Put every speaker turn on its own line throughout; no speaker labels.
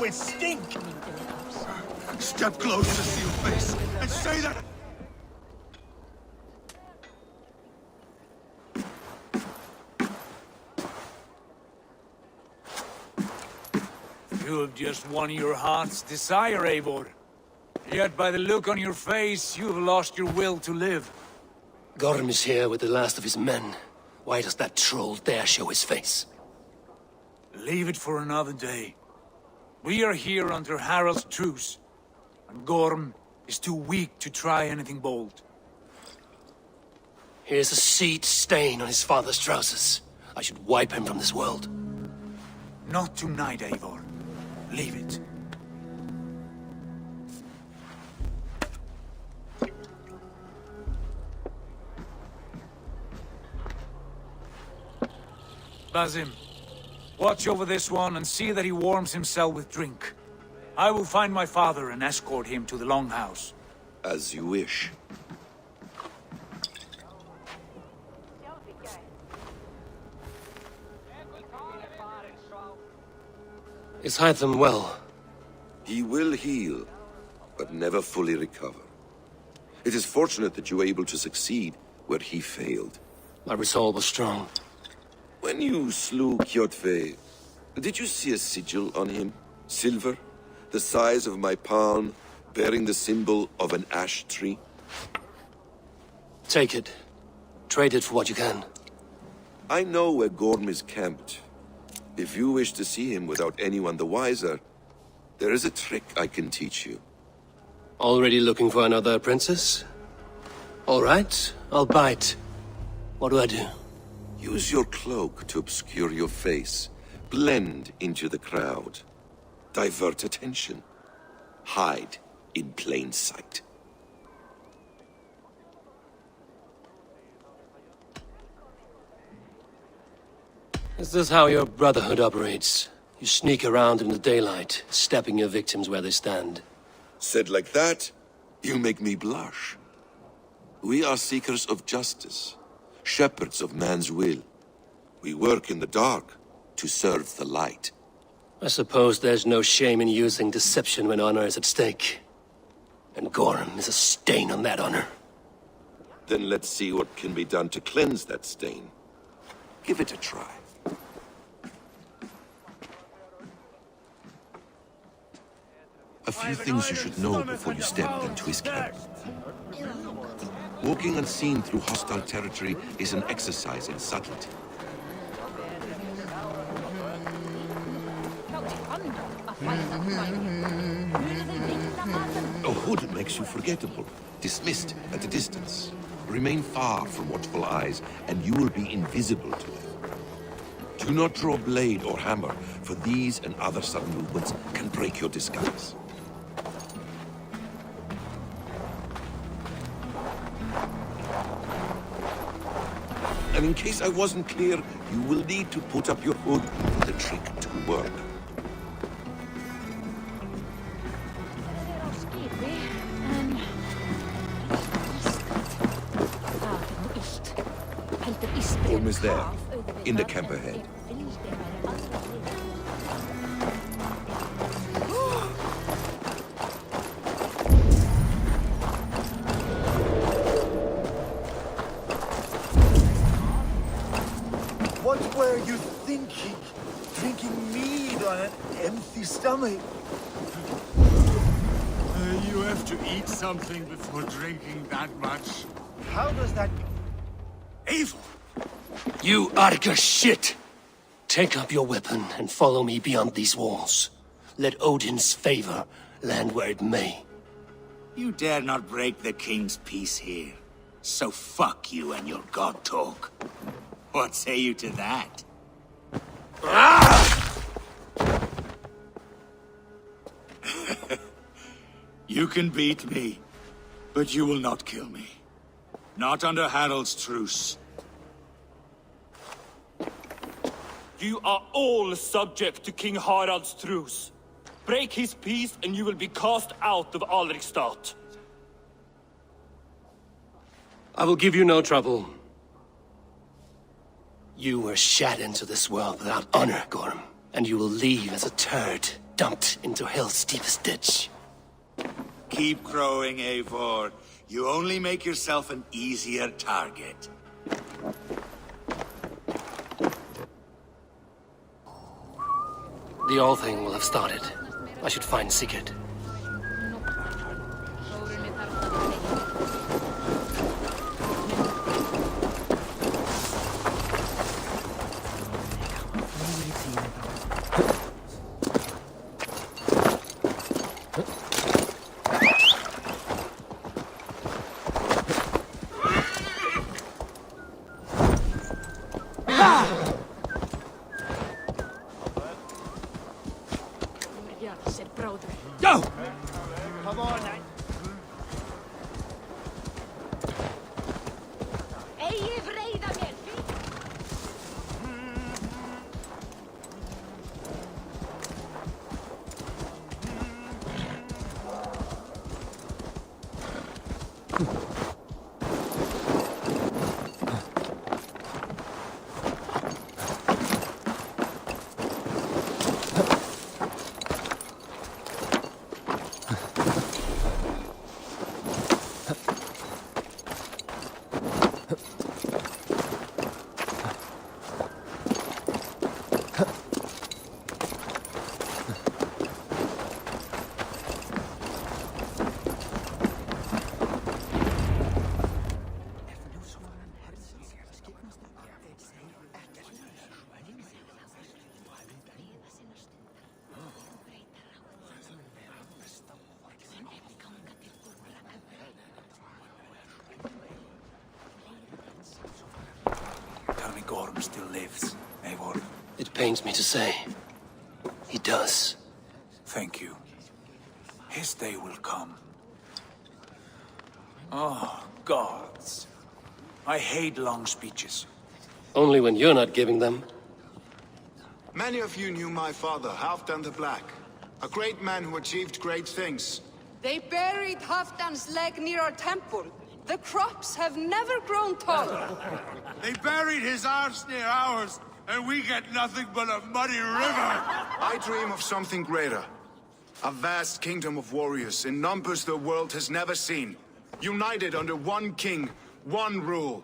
with stink! Step close to see your face, and say that...
You have just won your heart's desire, Eivor. Yet by the look on your face, you have lost your will to live.
Gorm is here with the last of his men. Why does that troll dare show his face?
Leave it for another day. We are here under Harald's truce, and Gorm is too weak to try anything bold.
Here's a seed stain on his father's trousers. I should wipe him from this world.
Not tonight, Eivor. Leave it. Basim, watch over this one and see that he warms himself with drink. I will find my father and escort him to the Longhouse.
As you wish.
Is Hytham well?
He will heal, but never fully recover. It is fortunate that you were able to succeed where he failed.
My resolve was strong.
When you slew Kjotve, did you see a sigil on him? Silver, the size of my palm, bearing the symbol of an ash tree?
Take it. Trade it for what you can.
I know where Gorm is camped. If you wish to see him without anyone the wiser, there is a trick I can teach you.
Already looking for another princess? All right, I'll bite. What do I do?
Use your cloak to obscure your face. Blend into the crowd. Divert attention. Hide in plain sight.
Is this how your brotherhood operates? You sneak around in the daylight, stabbing your victims where they stand.
Said like that, you make me blush. We are seekers of justice, shepherds of man's will. We work in the dark to serve the light.
I suppose there's no shame in using deception when honor is at stake. And Gorm is a stain on that honor.
Then let's see what can be done to cleanse that stain. Give it a try. A few things you should know before you step into his camp. Walking unseen through hostile territory is an exercise in subtlety. A hood makes you forgettable, dismissed at a distance. Remain far from watchful eyes, and you will be invisible to them. Do not draw blade or hammer, for these and other sudden movements can break your disguise. And in case I wasn't clear, you will need to put up your hood for the trick to work. Gorm is there, in the camp ahead.
What were you thinking? Drinking mead on an empty stomach?
You have to eat something before drinking that much.
How does that...
Eivor!
You Arga shit! Take up your weapon and follow me beyond these walls. Let Odin's favor land where it may.
You dare not break the king's peace here. So fuck you and your god talk. What say you to that? You can beat me, but you will not kill me. Not under Harald's truce.
You are all subject to King Harald's truce. Break his peace and you will be cast out of Alrikstad.
I will give you no trouble. You were shat into this world without honor, Gorm, and you will leave as a turd dumped into hell's deepest ditch.
Keep crowing, Eivor. You only make yourself an easier target.
The all thing will have started. I should find Sigurd.
Go!
Come on.
Tell me Gorm still lives, Eivor.
It pains me to say. He does.
Thank you. His day will come. Oh, gods. I hate long speeches.
Only when you're not giving them.
Many of you knew my father, Halfdan the Black. A great man who achieved great things.
They buried Halfdan's leg near our temple. The crops have never grown taller.
They buried his arse near ours, and we get nothing but a muddy river.
I dream of something greater. A vast kingdom of warriors in numbers the world has never seen. United under one king, one rule.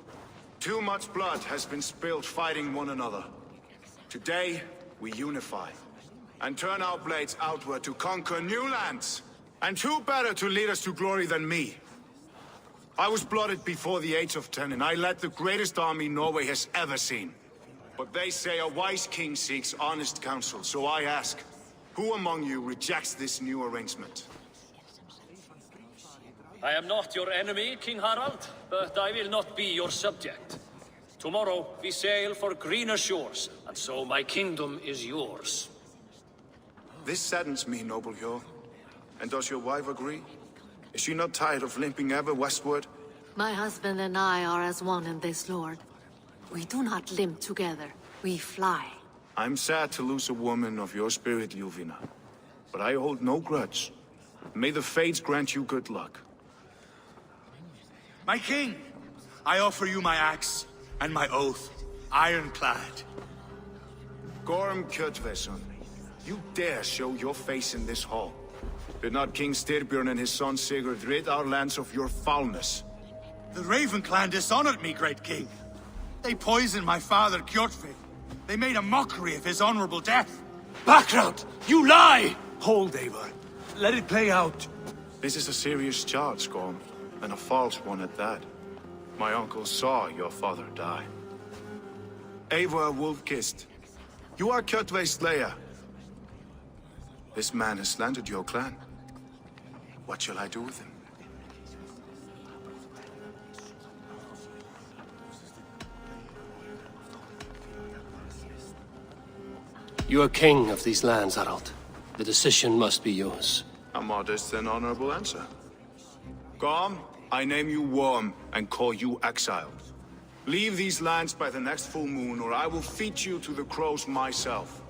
Too much blood has been spilled fighting one another. Today, we unify. And turn our blades outward to conquer new lands. And who better to lead us to glory than me? I was blooded before the age of 10, and I led the greatest army Norway has ever seen. But they say a wise king seeks honest counsel, so I ask, who among you rejects this new arrangement?
I am not your enemy, King Harald, but I will not be your subject. Tomorrow we sail for greener shores, and so my kingdom is yours.
This saddens me, noble Hjor. And does your wife agree? Is she not tired of limping ever westward?
My husband and I are as one in this, Lord. We do not limp together. We fly.
I'm sad to lose a woman of your spirit, Ljuvina. But I hold no grudge. May the fates grant you good luck.
My king, I offer you my axe and my oath, ironclad.
Gorm Kjotveson, you dare show your face in this hall. Did not King Styrbjörn and his son Sigurd rid our lands of your foulness?
The Raven clan dishonored me, great king. They poisoned my father, Kjotve. They made a mockery of his honorable death.
Background! You lie! Hold, Eivor. Let it play out.
This is a serious charge, Gorm, and a false one at that. My uncle saw your father die. Eivor Wolf-Kissed, you are Kjotve's slayer. This man has slandered your clan. What shall I do with him?
You are king of these lands, Harald. The decision must be yours.
A modest and honorable answer. Gorm, I name you Worm and call you exiled. Leave these lands by the next full moon, or I will feed you to the crows myself.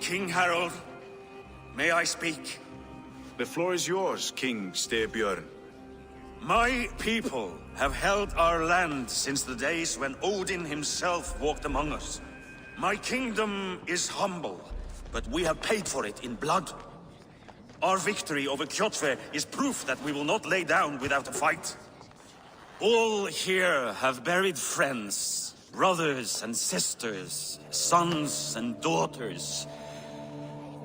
King Harold, may I speak?
The floor is yours, King Styrbjörn.
My people have held our land since the days when Odin himself walked among us. My kingdom is humble, but we have paid for it in blood. Our victory over Kjotve is proof that we will not lay down without a fight. All here have buried friends, brothers and sisters, sons and daughters.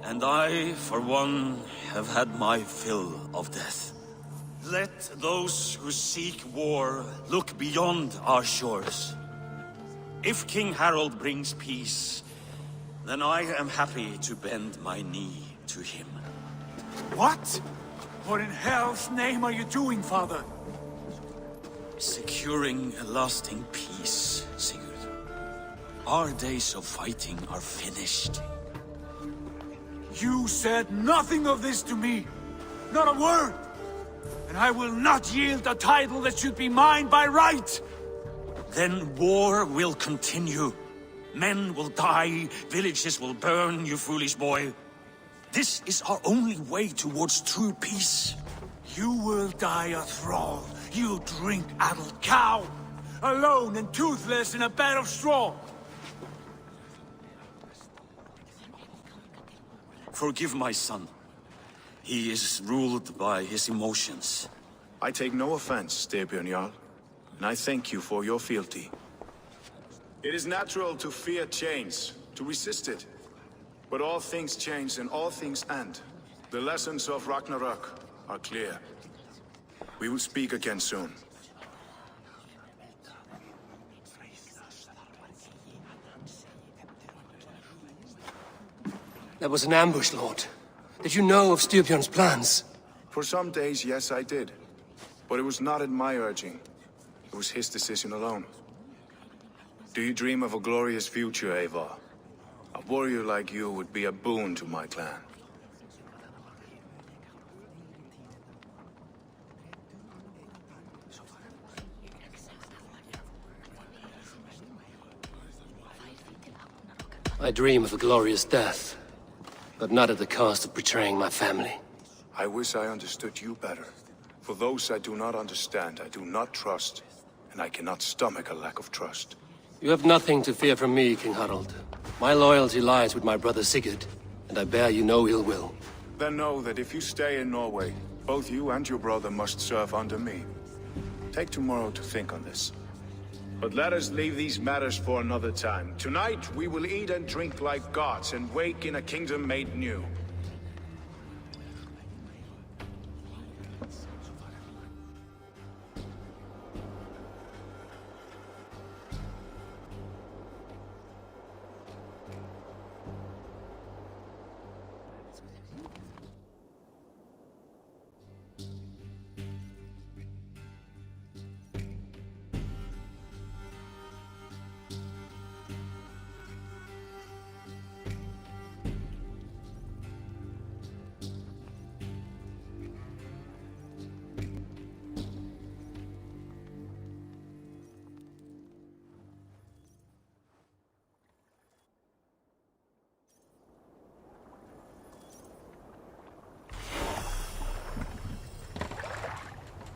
And I, for one, have had my fill of death. Let those who seek war look beyond our shores. If King Harald brings peace, then I am happy to bend my knee to him.
What? What in hell's name are you doing, father?
Securing a lasting peace, Sigurd. Our days of fighting are finished.
You said nothing of this to me. Not a word. And I will not yield a title that should be mine by right.
Then war will continue. Men will die, villages will burn, you foolish boy. This is our only way towards true peace.
You will die a thrall. You drink-addled cow. Alone and toothless in a bed of straw.
Forgive my son. He is ruled by his emotions.
I take no offense, Styrbjörn Jarl, and I thank you for your fealty. It is natural to fear change, to resist it. But all things change and all things end. The lessons of Ragnarok are clear. We will speak again soon.
That was an ambush, Lord. Did you know of Styrbjörn's plans?
For some days, yes, I did. But it was not at my urging. It was his decision alone. Do you dream of a glorious future, Eivor? A warrior like you would be a boon to my clan.
I dream of a glorious death, but not at the cost of betraying my family.
I wish I understood you better. For those I do not understand, I do not trust, and I cannot stomach a lack of trust.
You have nothing to fear from me, King Harald. My loyalty lies with my brother Sigurd, and I bear you no ill will.
Then know that if you stay in Norway, both you and your brother must serve under me. Take tomorrow to think on this. But let us leave these matters for another time. Tonight, we will eat and drink like gods and wake in a kingdom made new.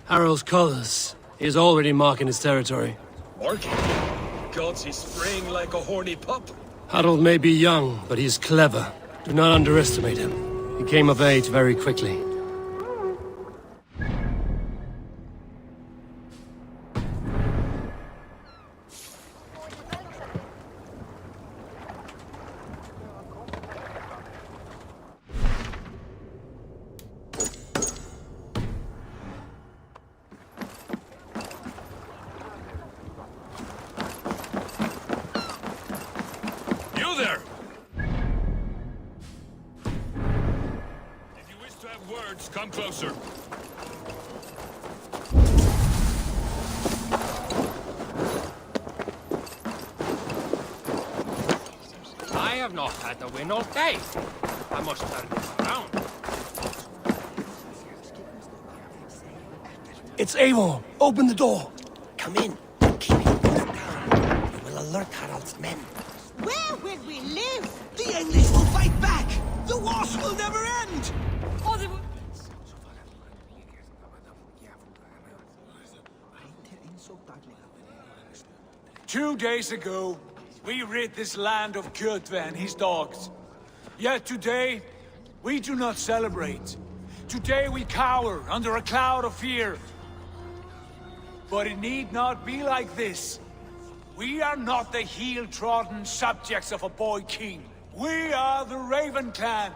Harald's colors. He is already marking his territory.
Marking? Gods, he's spraying like a horny pup.
Harald may be young, but he is clever. Do not underestimate him. He came of age very quickly.
Come closer.
I have not had the wind all day. I must turn this around.
It's Eivor. Open the door.
Come in. Keep your voice down. We will alert Harald's men.
Where will we live?
The English will fight back. The wars will never end.
2 days ago, we rid this land of Kjotve and his dogs. Yet today, we do not celebrate. Today we cower under a cloud of fear. But it need not be like this. We are not the heel-trodden subjects of a boy king. We are the Raven Clan.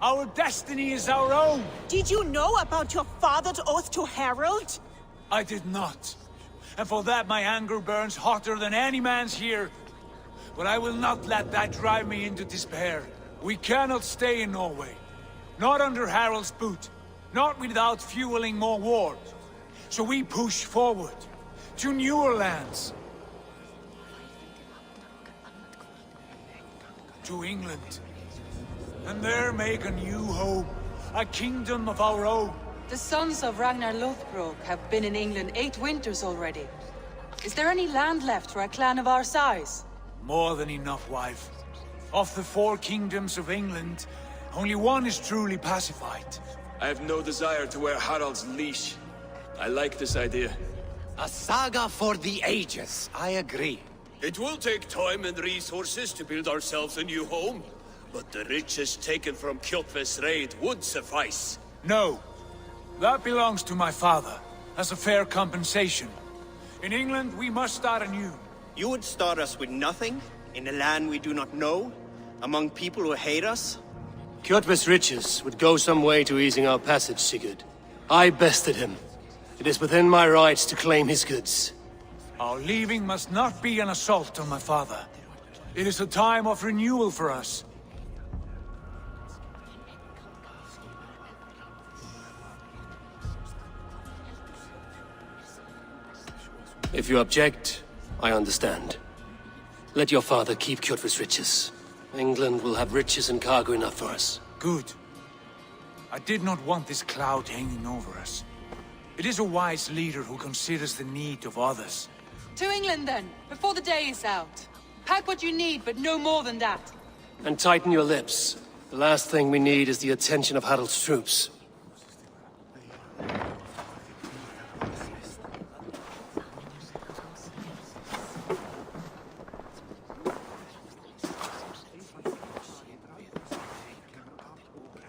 Our destiny is our own.
Did you know about your father's oath to Harold?
I did not. And for that my anger burns hotter than any man's here. But I will not let that drive me into despair. We cannot stay in Norway. Not under Harold's boot. Not without fueling more war. So we push forward. To newer lands. To England. And there make a new home. A kingdom of our own.
The sons of Ragnar Lothbrok have been in England 8 winters already. Is there any land left for a clan of our size?
More than enough, wife. Of the 4 kingdoms of England, only one is truly pacified.
I have no desire to wear Harald's leash. I like this idea.
A saga for the ages, I agree.
It will take time and resources to build ourselves a new home. But the riches taken from Kjotve's raid would suffice.
No. That belongs to my father, as a fair compensation. In England, we must start anew.
You would start us with nothing? In a land we do not know? Among people who hate us?
Kjotve's riches would go some way to easing our passage, Sigurd. I bested him. It is within my rights to claim his goods.
Our leaving must not be an assault on my father. It is a time of renewal for us.
If you object, I understand. Let your father keep Kjotve's riches. England will have riches and cargo enough for us.
Good. I did not want this cloud hanging over us. It is a wise leader who considers the need of others.
To England then, before the day is out. Pack what you need, but no more than that.
And tighten your lips. The last thing we need is the attention of Harald's troops.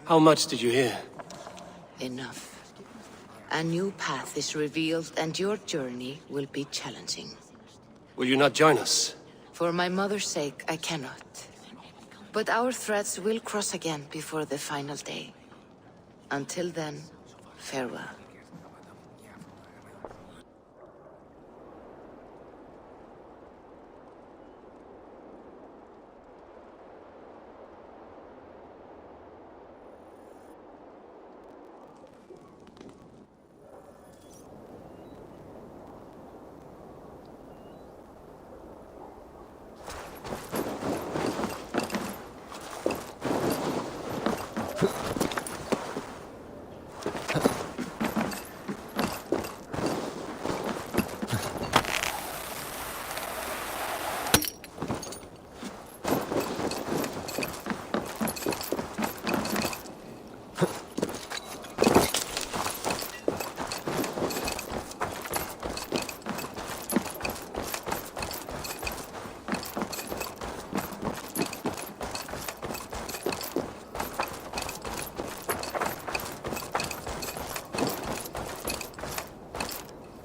How much did you hear?
Enough. A new path is revealed, and your journey will be challenging.
Will you not join us?
For my mother's sake, I cannot. But our threads will cross again before the final day. Until then, farewell.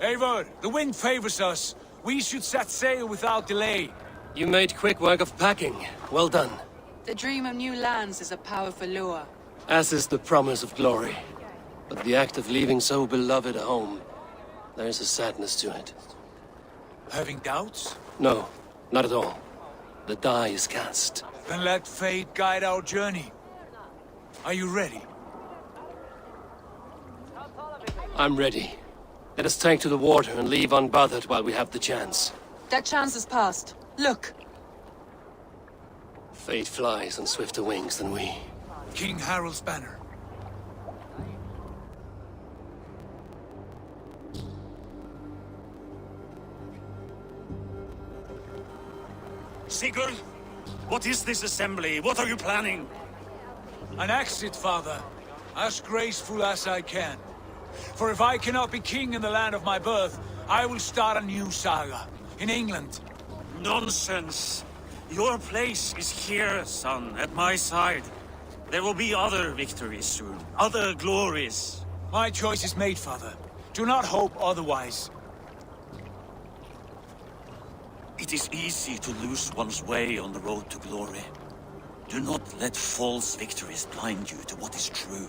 Eivor, the wind favors us. We should set sail without delay.
You made quick work of packing. Well done.
The dream of new lands is a powerful lure.
As is the promise of glory. But the act of leaving so beloved a home, there is a sadness to it.
Having doubts?
No, not at all. The die is cast.
Then let fate guide our journey. Are you ready?
I'm ready. Let us take to the water and leave unbothered while we have the chance.
That chance is past. Look!
Fate flies on swifter wings than we.
King Harald's banner.
Sigurd, what is this assembly? What are you planning?
An exit, father. As graceful as I can. For if I cannot be king in the land of my birth, I will start a new saga. In England.
Nonsense! Your place is here, son, at my side. There will be other victories soon, other glories.
My choice is made, father. Do not hope otherwise.
It is easy to lose one's way on the road to glory. Do not let false victories blind you to what is true.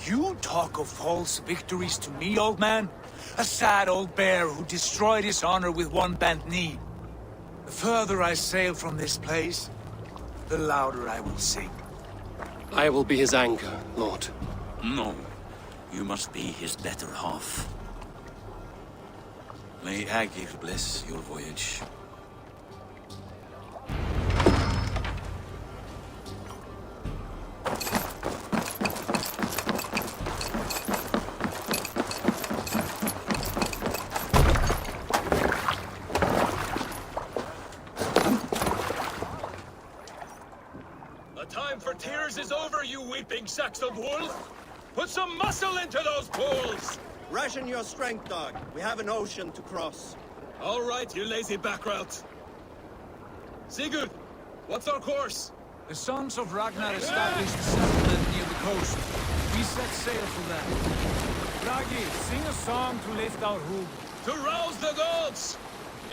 You talk of false victories to me, old man? A sad old bear who destroyed his honor with one bent knee. The further I sail from this place, the louder I will sing.
I will be his anchor, Lord.
No. You must be his better half. May Agir bless your voyage.
The time for tears is over, you weeping sacks of wool! Put some muscle into those pools!
Ration your strength, dog. We have an ocean to cross.
All right, you lazy backrout. Sigurd, what's our course?
The sons of Ragnar established a settlement near the coast. We set sail for that. Ragi, sing a song to lift our hoop.
To rouse the gods!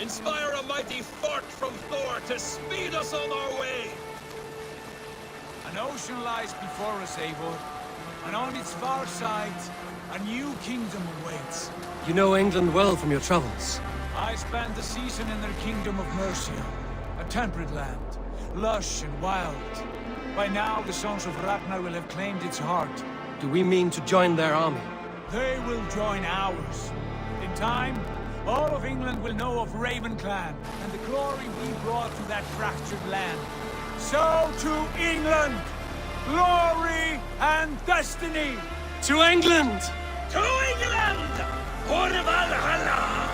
Inspire a mighty fart from Thor to speed us on our way!
An ocean lies before us, Eivor, and on its far side, a new kingdom awaits.
You know England well from your travels.
I spent the season in their kingdom of Mercia, a temperate land, lush and wild. By now, the sons of Ragnar will have claimed its heart.
Do we mean to join their army?
They will join ours. In time, all of England will know of Raven Clan and the glory we brought to that fractured land. So to England! Glory and destiny!
To England!
To England! For Valhalla!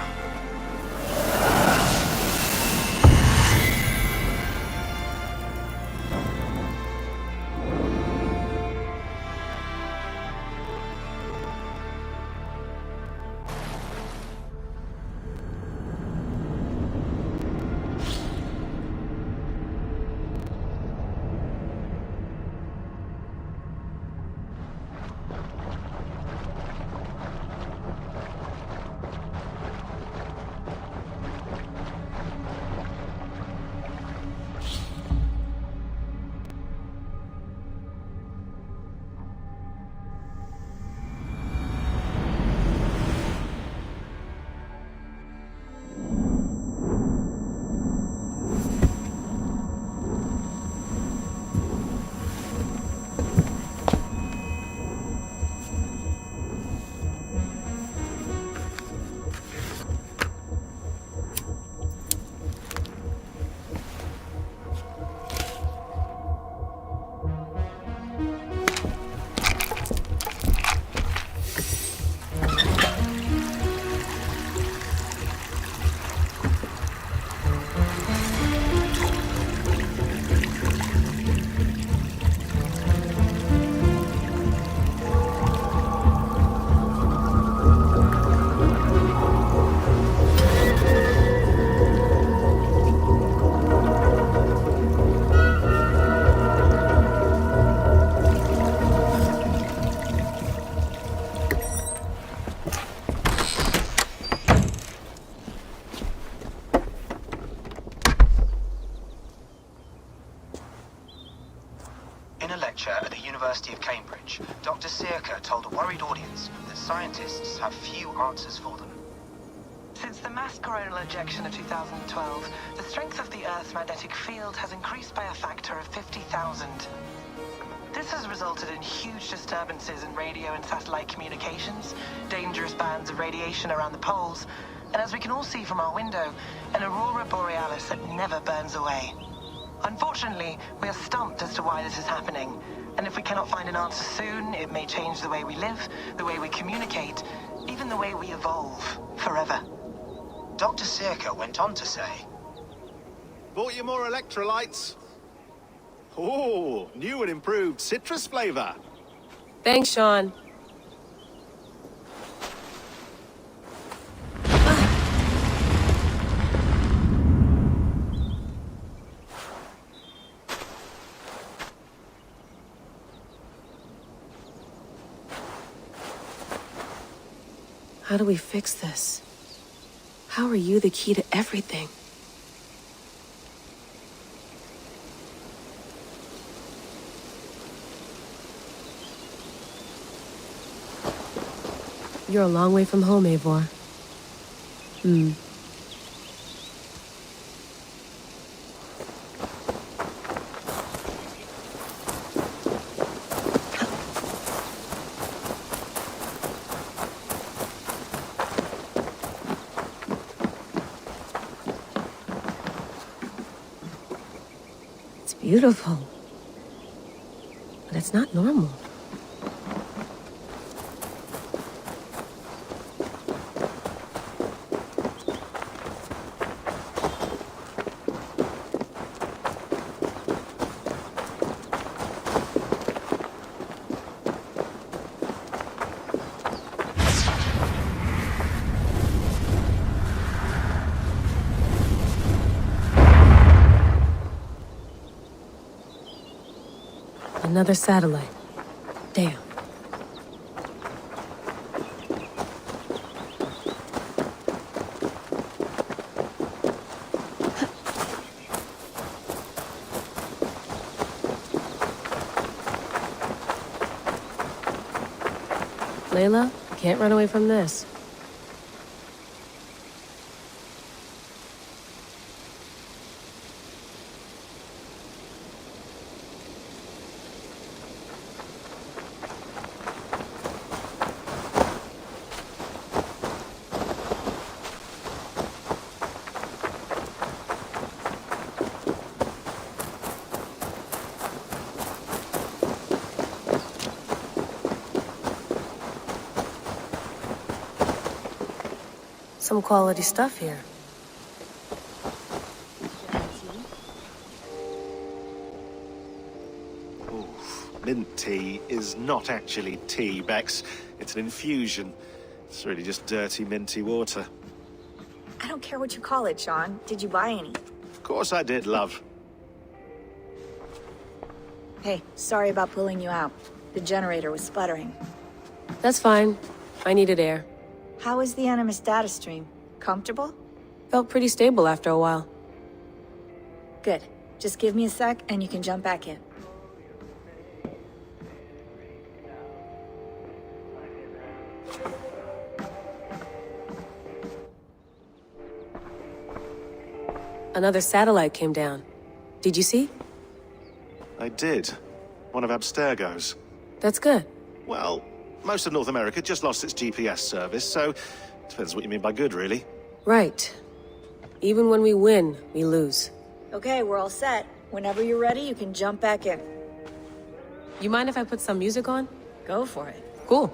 In a lecture at the University of Cambridge, Dr. Circa told a worried audience that scientists have few answers for them.
Since the mass coronal ejection of 2012, the strength of the Earth's magnetic field has increased by a factor of 50,000. This has resulted in huge disturbances in radio and satellite communications, dangerous bands of radiation around the poles, and as we can all see from our window, an aurora borealis that never burns away. Unfortunately, we are stumped as to why this is happening, and if we cannot find an answer soon, it may change the way we live, the way we communicate, even the way we evolve, forever.
Dr. Circa went on to say,
Bought you more electrolytes? Oh, new and improved citrus flavor.
Thanks, Sean. How do we fix this? How are you the key to everything? You're a long way from home, Eivor. It's beautiful. But it's not normal. Another satellite. Damn. Layla, can't run away from this. Some quality stuff here.
Mint tea is not actually tea, Bex. It's an infusion. It's really just dirty, minty water.
I don't care what you call it, Sean. Did you buy any?
Of course I did, love.
Hey, sorry about pulling you out. The generator was sputtering.
That's fine. I needed air.
How was the Animus data stream? Comfortable?
Felt pretty stable after a while.
Good. Just give me a sec and you can jump back in.
Another satellite came down. Did you see?
I did. One of Abstergo's.
That's good.
Well, most of North America just lost its GPS service, so depends what you mean by good, really.
Right. Even when we win, we lose.
Okay, we're all set. Whenever you're ready, you can jump back in.
You mind if I put some music on?
Go for it.
Cool.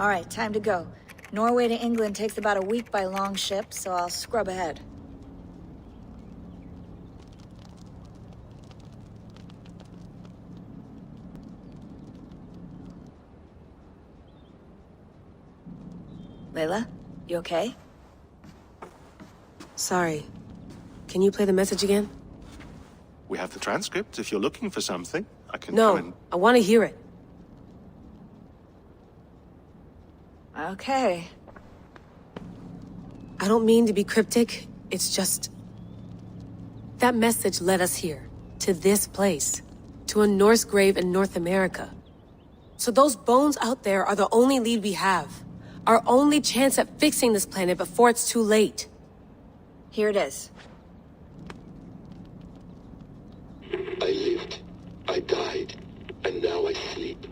All right, time to go. Norway to England takes about a week by long ship, so I'll scrub ahead. Layla, you okay?
Sorry. Can you play the message again?
We have the transcript. If you're looking for something, I can
No,
come in.
I want to hear it.
Okay.
I don't mean to be cryptic. It's just... That message led us here. To this place. To a Norse grave in North America. So those bones out there are the only lead we have. Our only chance at fixing this planet before it's too late.
Here it is.
I lived, I died, and now I sleep.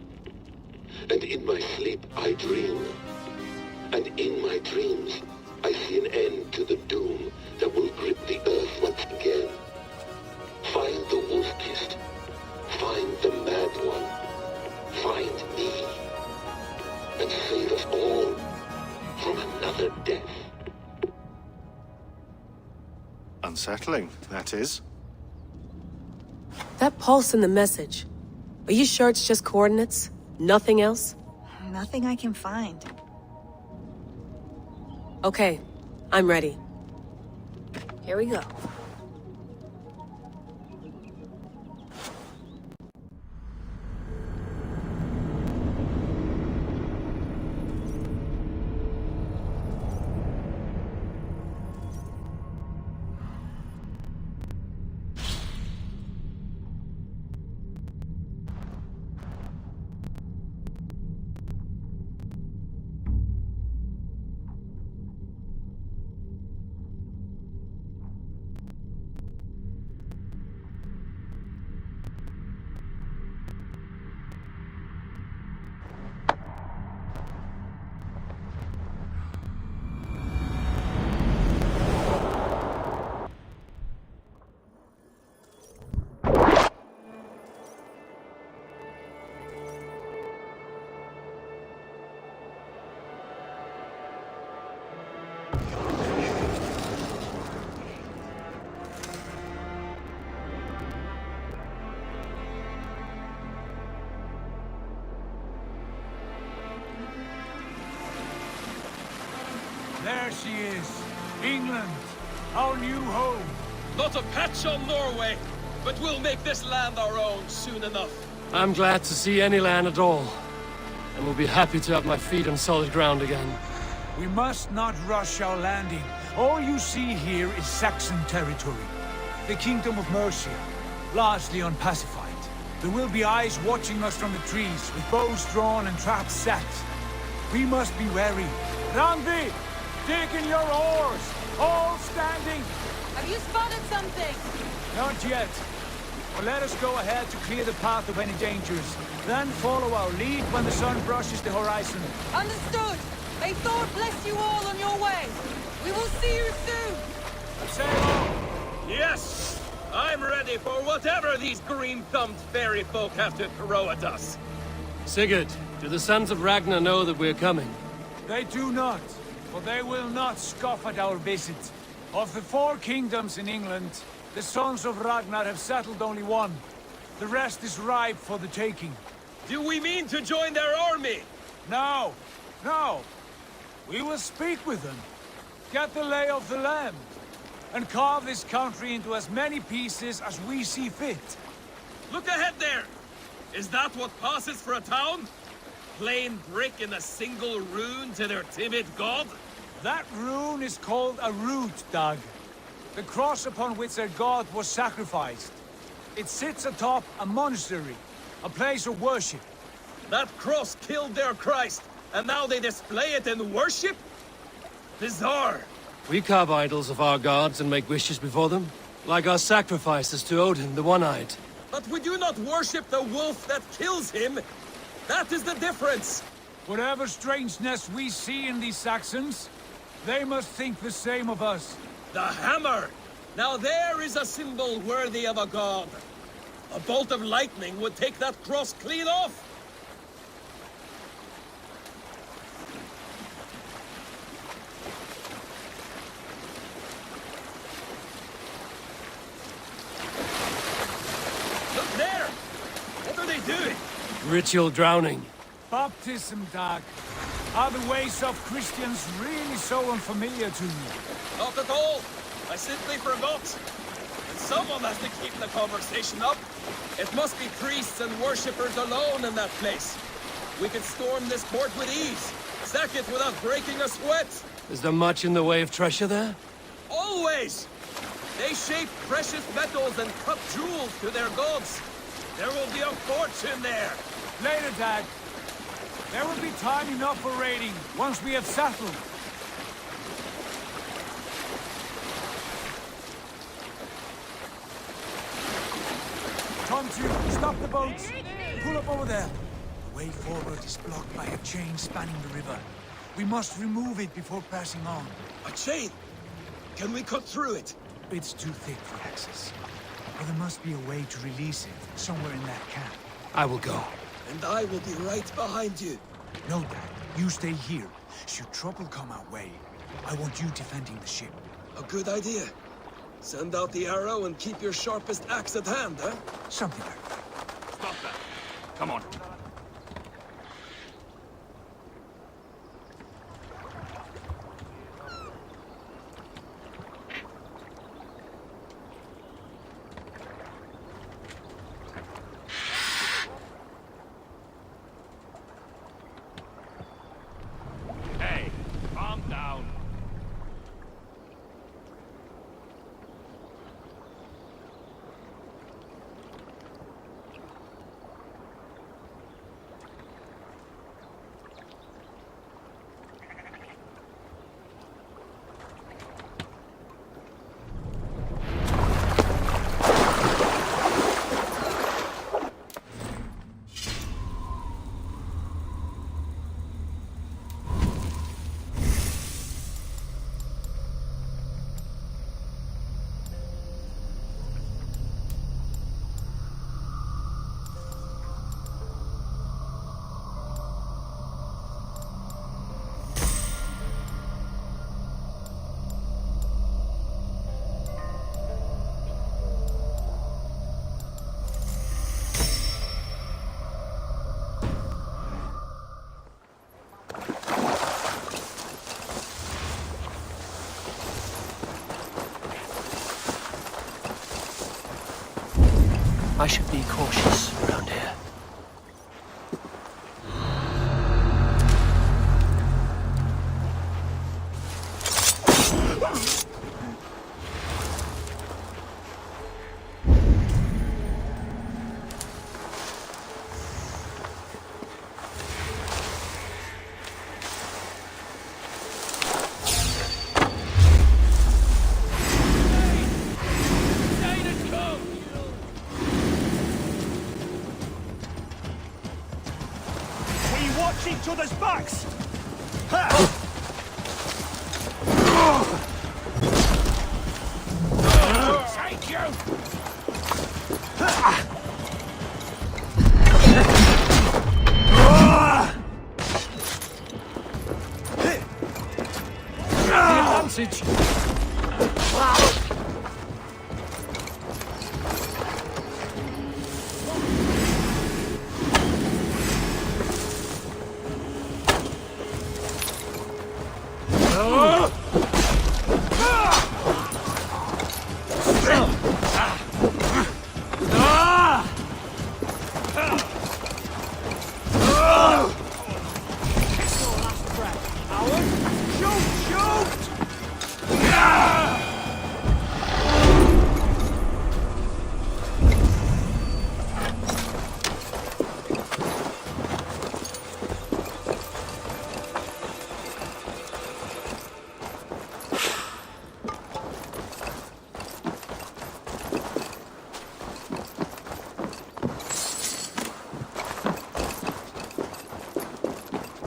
And in my sleep I dream. And in my dreams, I see an end to the doom that will grip the earth once again. Find the wolf-kissed. Find the mad one. Find me. And save us all from another death.
Unsettling, that is.
That pulse in the message. Are you sure it's just coordinates? Nothing else?
Nothing I can find.
Okay, I'm ready.
Here we go.
There she is. England, our new home.
Not a patch on Norway, but we'll make this land our own soon enough.
I'm glad to see any land at all, and will be happy to have my feet on solid ground again.
We must not rush our landing. All you see here is Saxon territory. The Kingdom of Mercia, largely unpacified. There will be eyes watching us from the trees, with bows drawn and traps set. We must be wary. Randi! Dig in your oars! All standing!
Have you spotted something?
Not yet. But let us go ahead to clear the path of any dangers. Then follow our lead when the sun brushes the horizon.
Understood! May Thor bless you all on your way! We will see you soon!
Sail on!
Yes! I'm ready for whatever these green-thumbed fairy folk have to throw at us.
Sigurd, do the sons of Ragnar know that we're coming?
They do not, but they will not scoff at our visit. Of the 4 kingdoms in England, the sons of Ragnar have settled only one. The rest is ripe for the taking.
Do we mean to join their army?
No, no. We will speak with them, get the lay of the land, and carve this country into as many pieces as we see fit.
Look ahead there! Is that what passes for a town? Plain brick in a single rune to their timid god?
That rune is called a root, Dag. The cross upon which their god was sacrificed. It sits atop a monastery, a place of worship.
That cross killed their Christ, and now they display it in worship? Bizarre.
We carve idols of our gods and make wishes before them, like our sacrifices to Odin, the One-Eyed.
But we do not worship the wolf that kills him. That is the difference.
Whatever strangeness we see in these Saxons, they must think the same of us.
The hammer! Now there is a symbol worthy of a god. A bolt of lightning would take that cross clean off.
Ritual drowning.
Baptism, Dag. Are the ways of Christians really so unfamiliar to you?
Not at all. I simply forgot. And someone has to keep the conversation up. It must be priests and worshippers alone in that place. We could storm this port with ease. Sack it without breaking a sweat.
Is there much in the way of treasure there?
Always! They shape precious metals and cut jewels to their gods. There will be a fortune there.
Later, Dag. There will be time enough for raiding, once we have settled. Tom2, stop the boats. Pull up over there. The way forward is blocked by a chain spanning the river. We must remove it before passing on.
A chain? Can we cut through it?
It's too thick for access. But there must be a way to release it, somewhere in that camp.
I will go.
And I will be right behind you.
No, Dad. You stay here. Should trouble come our way, I want you defending the ship.
A good idea. Send out the arrow and keep your sharpest axe at hand, huh?
Something like that.
Stop that. Come on.
I should be cautious around here.
Each other's backs!
Thank you!
Advantage!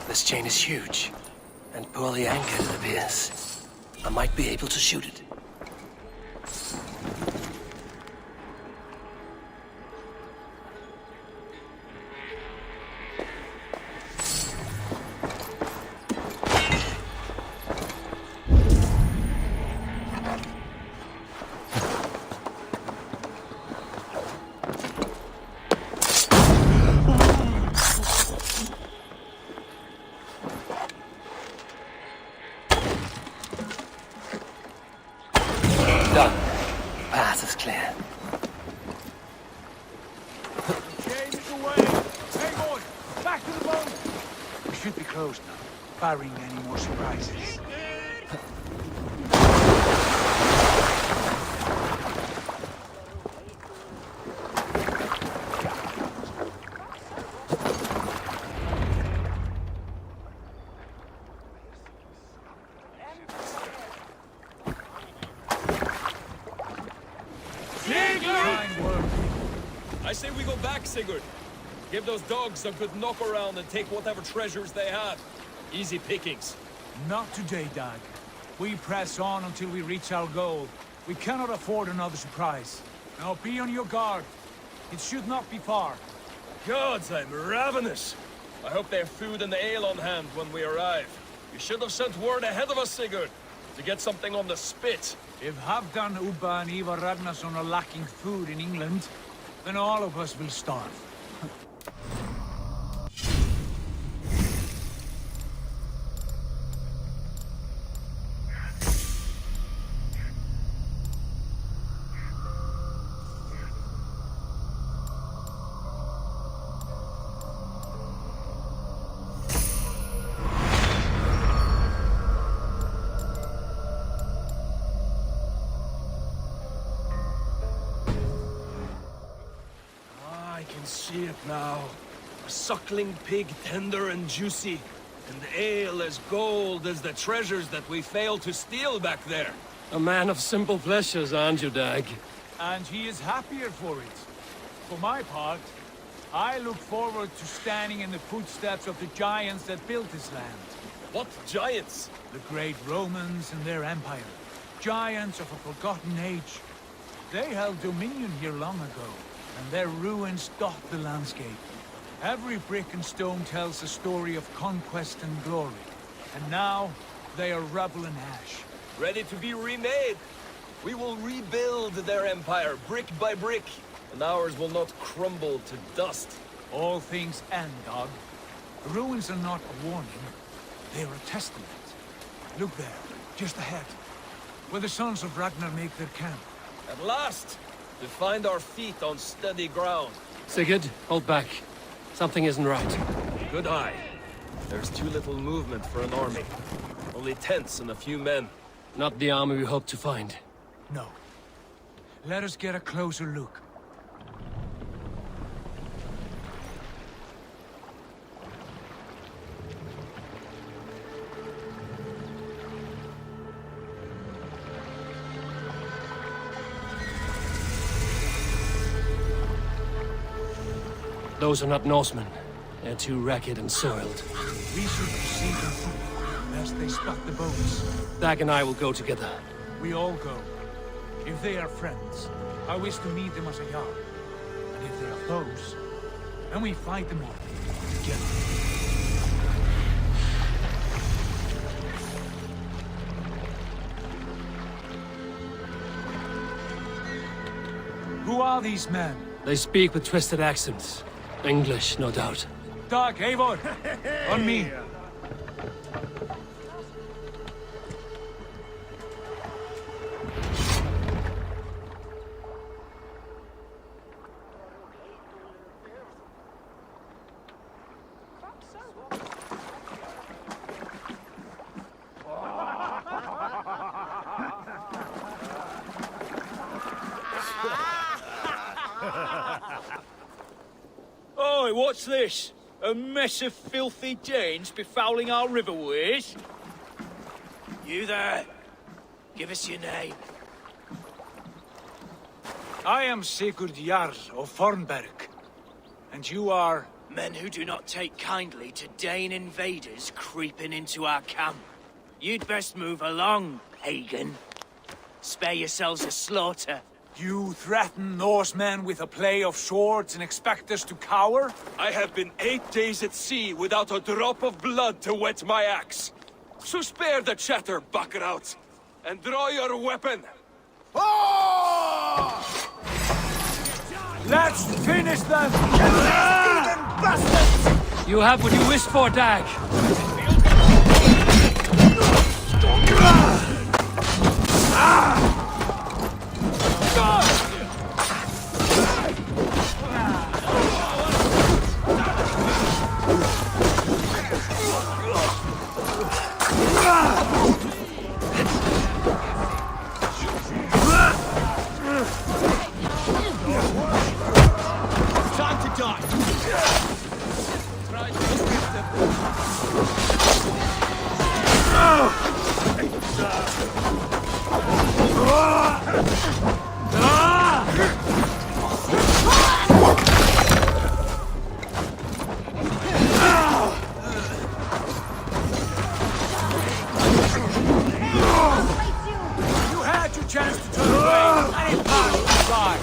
This chain is huge, and poorly anchored, it appears. I might be able to shoot it. Done. Path is clear.
James is away! Hey boys, back to the boat! We should be close now, barring any more surprises.
I say we go back, Sigurd. Give those dogs a good knock around and take whatever treasures they have. Easy pickings.
Not today, Dag. We press on until we reach our goal. We cannot afford another surprise. Now be on your guard. It should not be far.
Gods, I'm ravenous. I hope they have food and ale on hand when we arrive. You should have sent word ahead of us, Sigurd, to get something on the spit.
If Halfdan, Ubba and Ivar Ragnarsson are lacking food in England, then all of us will starve.
See it now. A suckling pig, tender and juicy, and ale as gold as the treasures that we failed to steal back there.
A man of simple pleasures, aren't you, Dag?
And he is happier for it. For my part, I look forward to standing in the footsteps of the giants that built this land.
What giants?
The great Romans and their empire. Giants of a forgotten age. They held dominion here long ago, and their ruins dot the landscape. Every brick and stone tells a story of conquest and glory. And now, they are rubble and ash.
Ready to be remade. We will rebuild their empire, brick by brick, and ours will not crumble to dust.
All things end, Dog. The ruins are not a warning. They are a testament. Look there, just ahead, where the sons of Ragnar make their camp.
At last! To find our feet on steady ground.
Sigurd, hold back. Something isn't right.
Good eye. There's too little movement for an army. Only tents and a few men.
Not the army we hoped to find.
No. Let us get a closer look.
Those are not Norsemen. They're too ragged and soiled.
We should proceed on foot, lest they spot the boats.
Dag and I will go together.
We all go. If they are friends, I wish to meet them as a Jarl. And if they are foes, then we fight them all together. Who are these men?
They speak with twisted accents. English, no doubt.
Dag, Eivor! On me!
Oi, what's this? A mess of filthy Danes befouling our riverways? You there? Give us your name.
I am Sigurd Jarl of Fornberg. And you are?
Men who do not take kindly to Dane invaders creeping into our camp. You'd best move along, pagan. Spare yourselves a slaughter.
You threaten Norsemen with a play of swords and expect us to cower?
I have been 8 days at sea without a drop of blood to wet my axe. So spare the chatter, Buckerout, and draw your weapon.
Oh! Let's finish them!
You have what you wished for, Dag.
You had your chance to turn away, and it passed you by.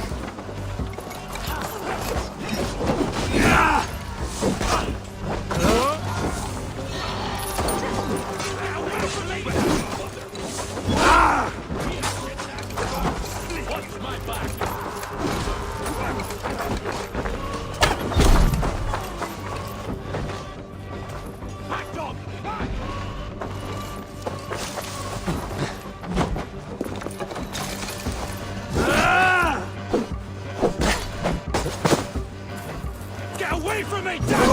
Get away from me, damn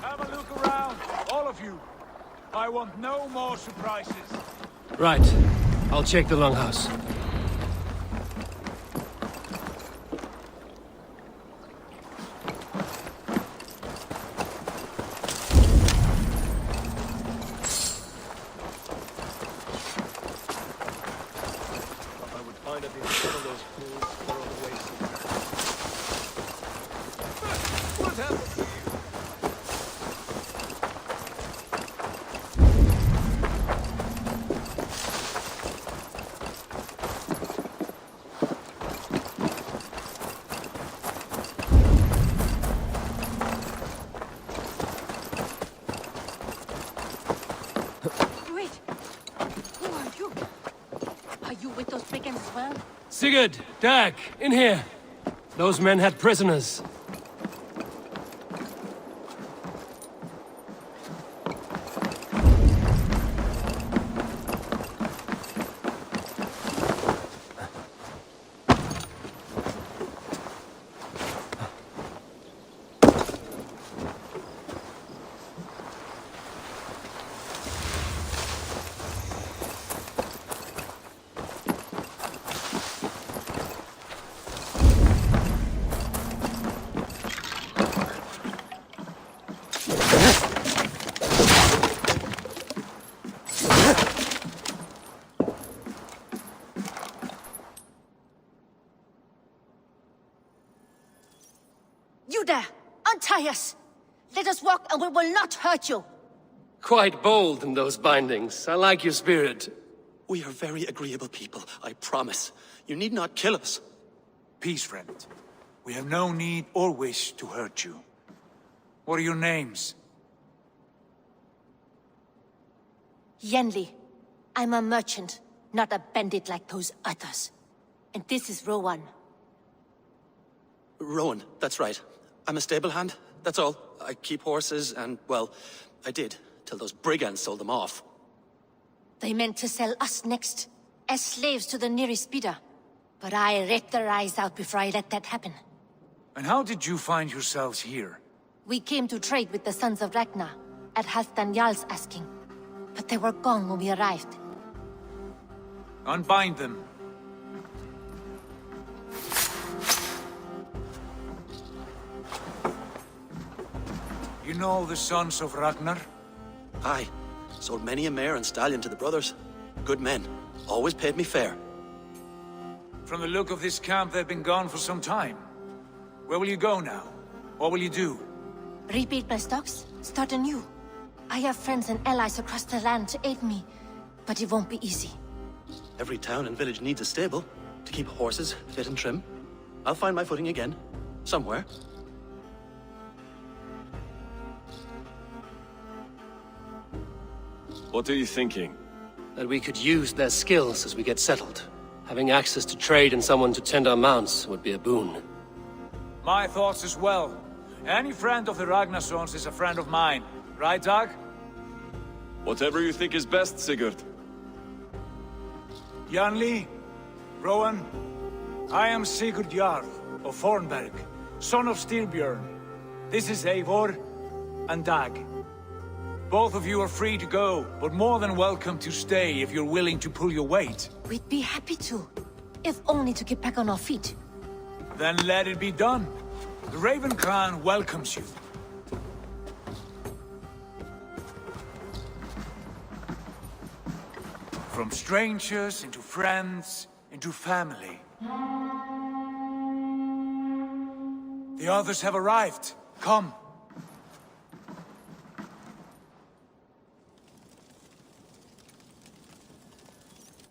Have a look around, all of you. I want no more surprises.
Right. I'll check the longhouse. I would find it in one of those pools far away. What happened to you?
Wait! Who are you? Are you with those brigands as well?
Sigurd, Dag, in here. Those men had prisoners.
You there! Untie us! Let us walk and we will not hurt you!
Quite bold in those bindings. I like your spirit.
We are very agreeable people, I promise. You need not kill us.
Peace, friend. We have no need or wish to hurt you. What are your names?
Yenli. I'm a merchant, not a bandit like those others. And this is Rowan.
Rowan, that's right. I'm a stable hand, that's all. I keep horses and, well, I did, till those brigands sold them off.
They meant to sell us next, as slaves to the nearest bidder. But I ripped their eyes out before I let that happen.
And how did you find yourselves here?
We came to trade with the Sons of Ragnar, at Halfdan Jarl's asking. But they were gone when we arrived.
Unbind them. You know the Sons of Ragnar?
Aye. Sold many a mare and stallion to the brothers. Good men. Always paid me fair.
From the look of this camp, they've been gone for some time. Where will you go now? What will you do?
Rebuild my stocks, start anew. I have friends and allies across the land to aid me, but it won't be easy.
Every town and village needs a stable to keep horses fit and trim. I'll find my footing again. Somewhere.
What are you thinking? That we could use their skills as we get settled. Having access to trade and someone to tend our mounts would be a boon.
My thoughts as well. Any friend of the Ragnarsons is a friend of mine. Right, Dag?
Whatever you think is best, Sigurd.
Janli, Rowan, I am Sigurd Jarl of Fornberg, son of Styrbjörn. This is Eivor and Dag. Both of you are free to go, but more than welcome to stay if you're willing to pull your weight.
We'd be happy to, if only to get back on our feet.
Then let it be done. The Raven clan welcomes you. From strangers into friends, into family. The others have arrived. Come.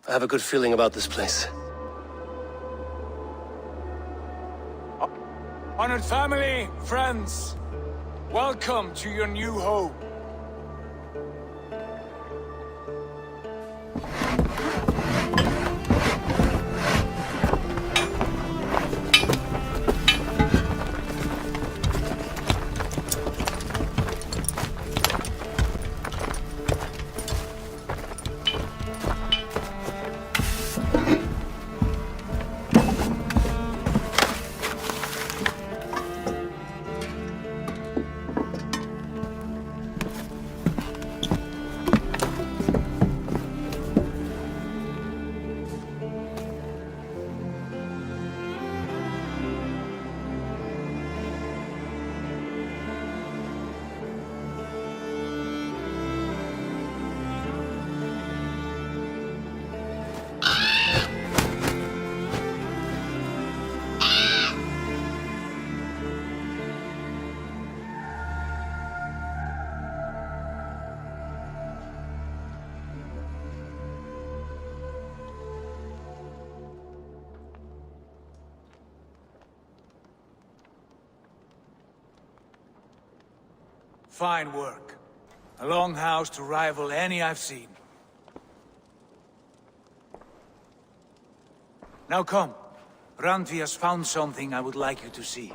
I have a good feeling about this place.
Honored family, friends, welcome to your new home. Fine work. A longhouse to rival any I've seen. Now come. Randvi has found something I would like you to see.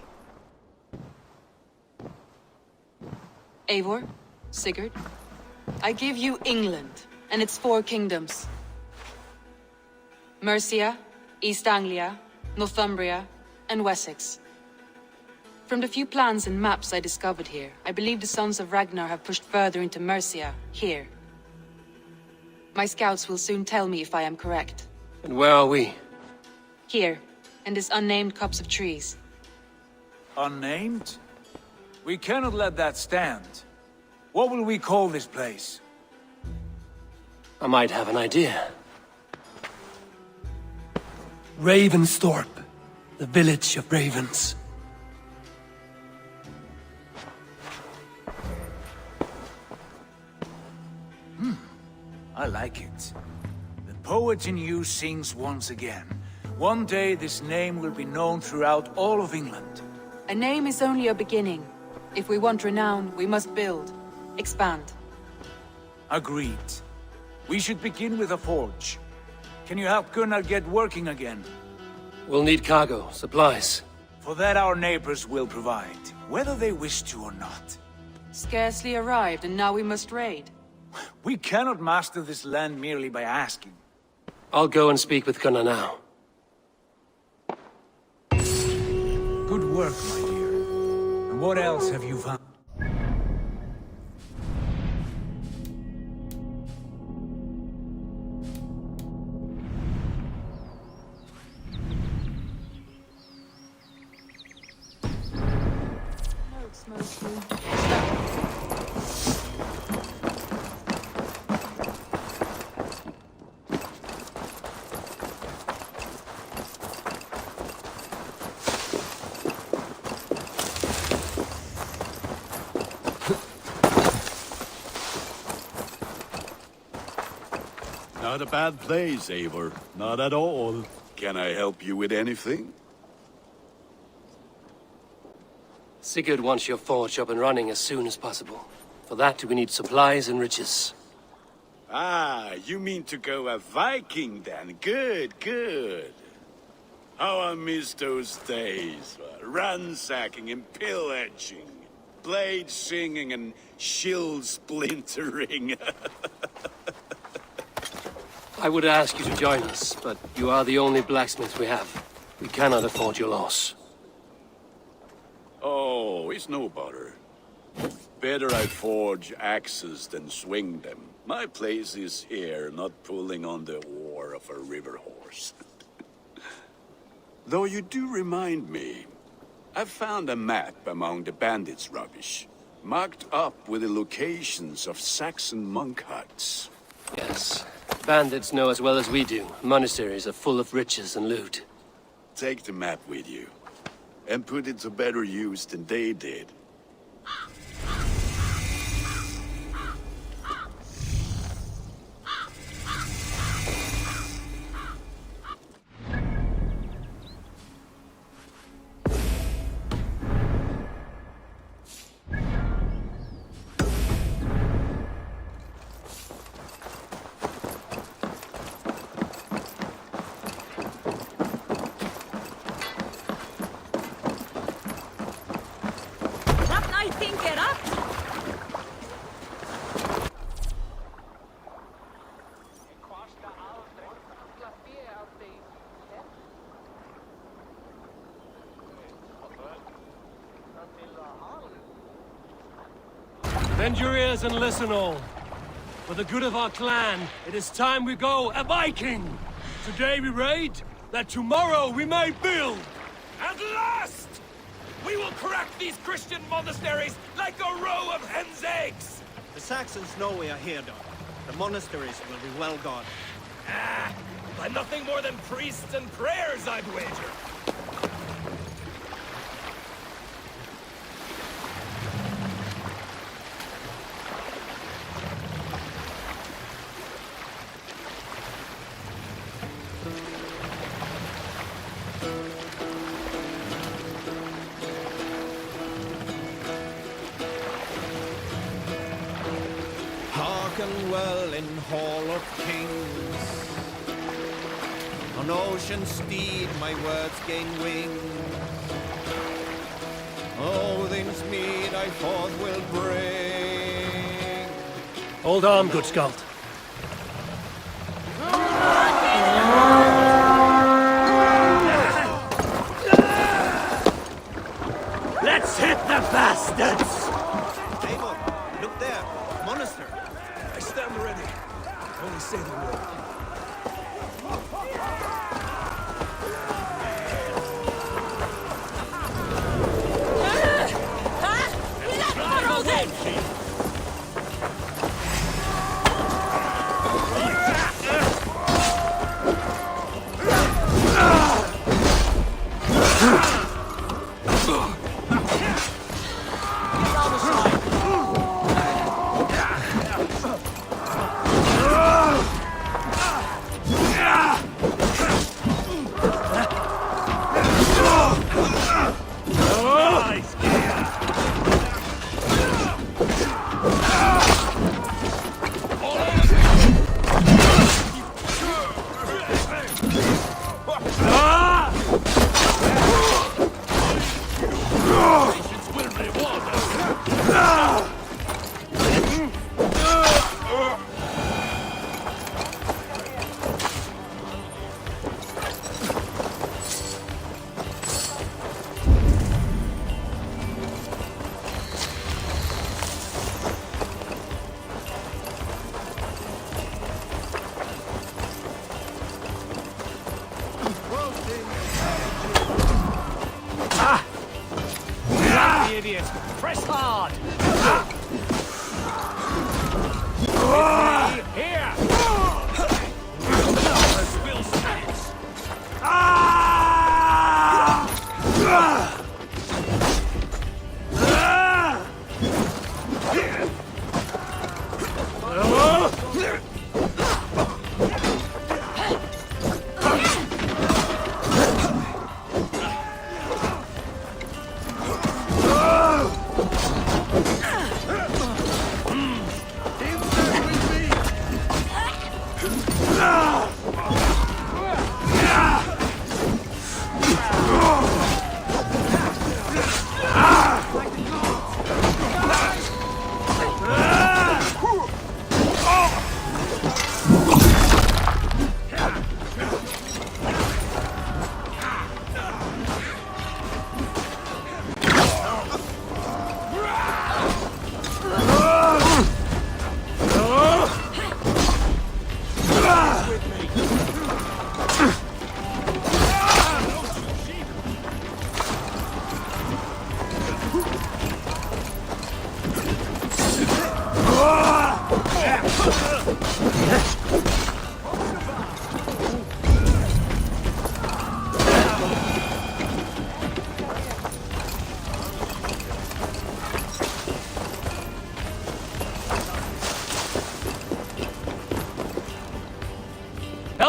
Eivor, Sigurd, I give you England and its 4 kingdoms. Mercia, East Anglia, Northumbria, and Wessex. From the few plans and maps I discovered here, I believe the Sons of Ragnar have pushed further into Mercia, here. My scouts will soon tell me if I am correct.
And where are we?
Here, in this unnamed copse of trees.
Unnamed? We cannot let that stand. What will we call this place?
I might have an idea. Ravensthorpe, the village of ravens.
I like it. The poet in you sings once again. One day this name will be known throughout all of England.
A name is only a beginning. If we want renown, we must build, expand.
Agreed. We should begin with a forge. Can you help Gunnar get working again?
We'll need cargo, supplies.
For that our neighbors will provide, whether they wish to or not.
Scarcely arrived, and now we must raid.
We cannot master this land merely by asking.
I'll go and speak with Gunnar now.
Good work, my dear. And what else have you found?
Not a bad place, Eivor. Not at all. Can I help you with anything?
Sigurd wants your forge up and running as soon as possible. For that, we need supplies and riches.
Ah, you mean to go a Viking then? Good, good. How I miss those days. Ransacking and pillaging. blade singing and shield splintering.
I would ask you to join us, but you are the only blacksmith we have. We cannot afford your loss.
Oh, it's no bother. Better I forge axes than swing them. My place is here, not pulling on the oar of a river horse. Though you do remind me, I found a map among the bandits' rubbish, marked up with the locations of Saxon monk huts.
Yes. Bandits know as well as we do. Monasteries are full of riches and loot.
Take the map with you, and put it to better use than they did.
Bend your ears and listen all. For the good of our clan, it is time we go a Viking! Today we raid, that tomorrow we may build!
At last! We will crack these Christian monasteries like a row of hen's eggs!
The Saxons know we are here, Doc. The monasteries will be well guarded.
By nothing more than priests and prayers, I'd wager.
Hearken well in Hall of Kings. On ocean steed my words gain wings. Odin's mead I forth will bring.
Hold on, good Skald.
Let's hit the bastards!
Eivor, look there. Monastery.
I stand ready. Only say the word.
Idiot! Press hard! With me, here! Will sense!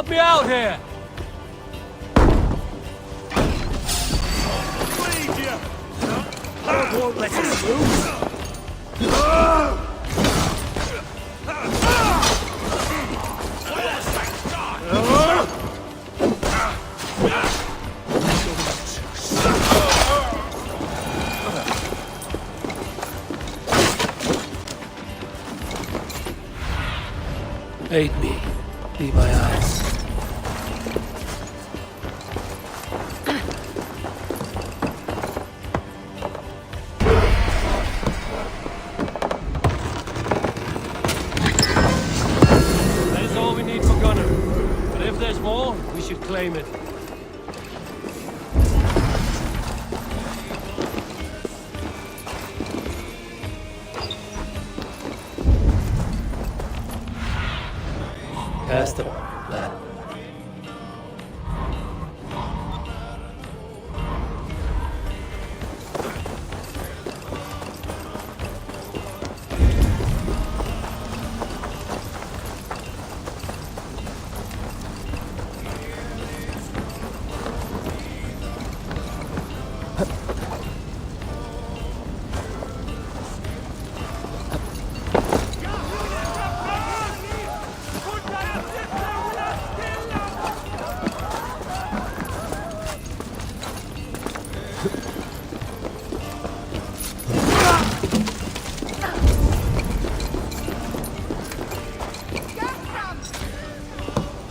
Help me out here!
Won't let us move.
Aid me. Be my eyes. That is all we need for Gunner. But if there's more, we should claim it. Cast them, lad.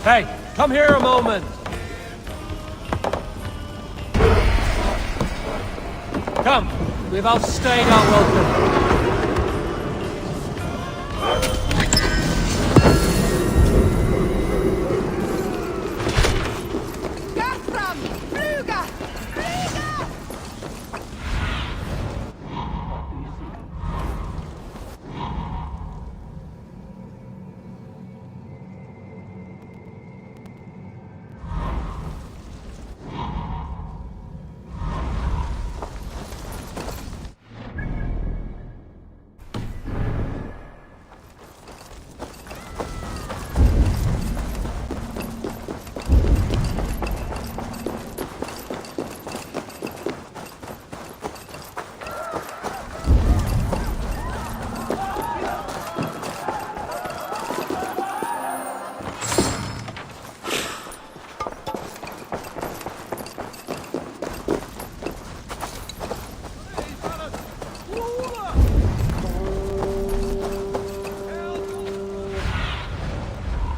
Hey, come here a moment! Come, we've outstayed our welcome.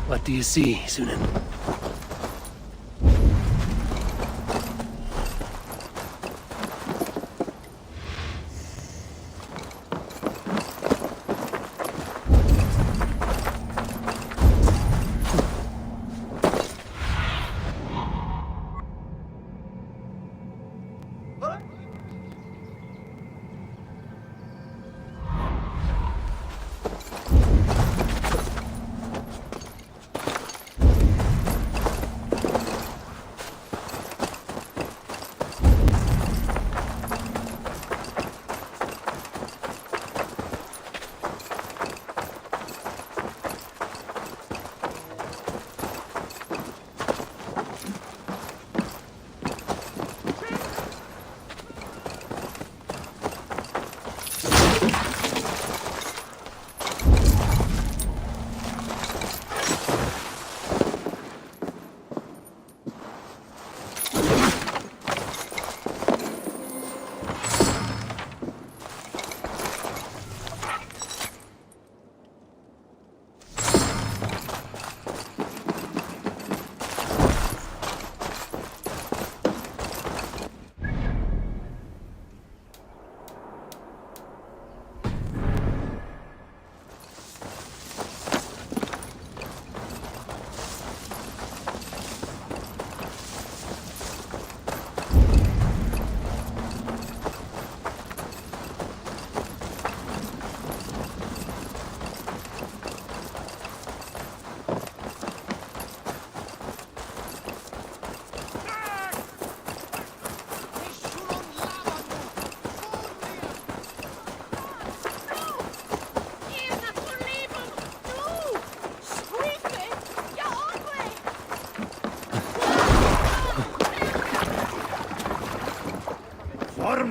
What do you see, Sunan?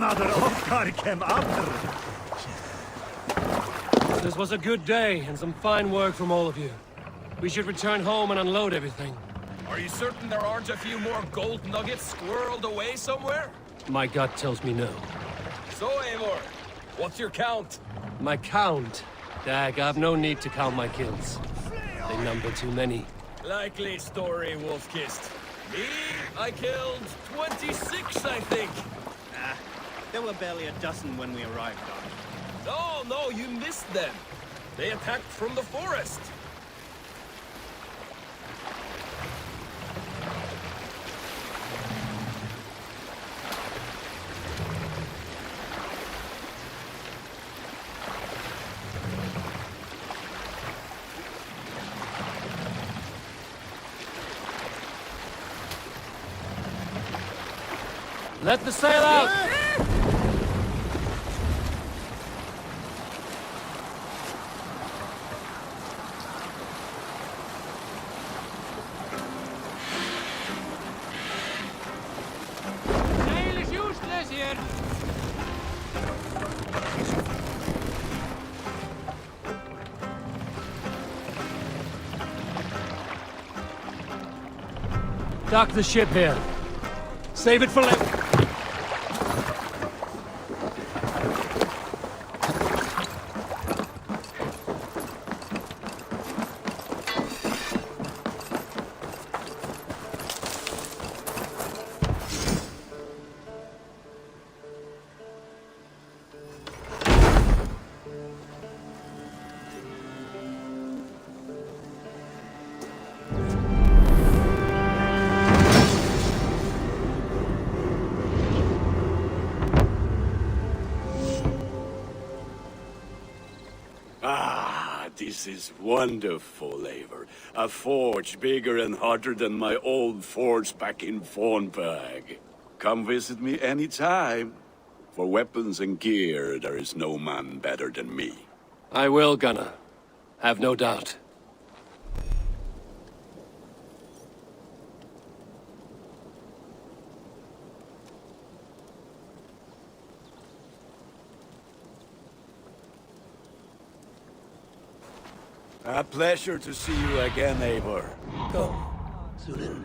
another Oscar came after.
This was a good day, and some fine work from all of you. We should return home and unload everything.
Are you certain there aren't a few more gold nuggets squirreled away somewhere?
My gut tells me no.
So, Eivor, what's your count?
My count? Dag, I've no need to count my kills. They number too many.
Likely story, Wolfkist. Me, I killed 26, I think.
There were barely a dozen when we arrived.
No, you missed them. They attacked from the forest.
Let the sail out!
Sail is useless here!
Dock the ship here. Save it for later.
This is wonderful, Eivor. A forge bigger and hotter than my old forge back in Fornberg. Come visit me anytime. For weapons and gear, there is no man better than me.
I will, Gunnar. Have no doubt.
A pleasure to see you again, Eivor. Come, Surin.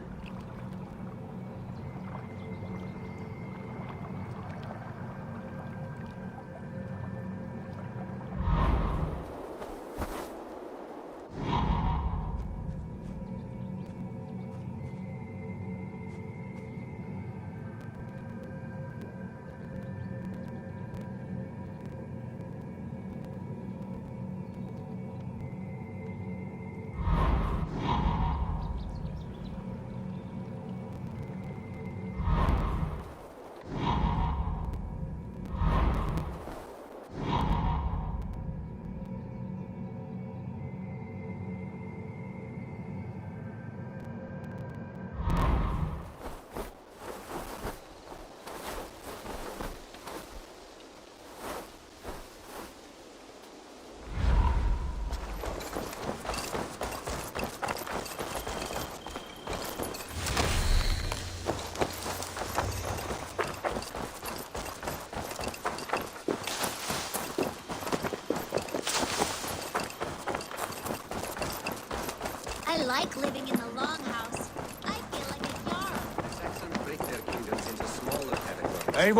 I like living in the longhouse. I feel like a Jarl.
Saxons break their kingdoms into smaller territories.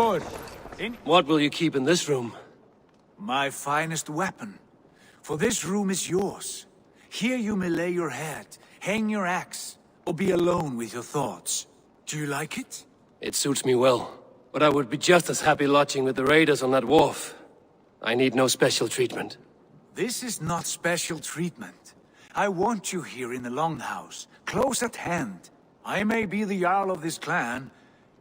Eivor,
What will you keep in this room?
my finest weapon. For this room is yours. Here you may lay your head, hang your axe, or be alone with your thoughts. Do you like it?
It suits me well. But I would be just as happy lodging with the raiders on that wharf. I need no special treatment.
This is not special treatment. I want you here in the Longhouse, close at hand. I may be the Jarl of this clan,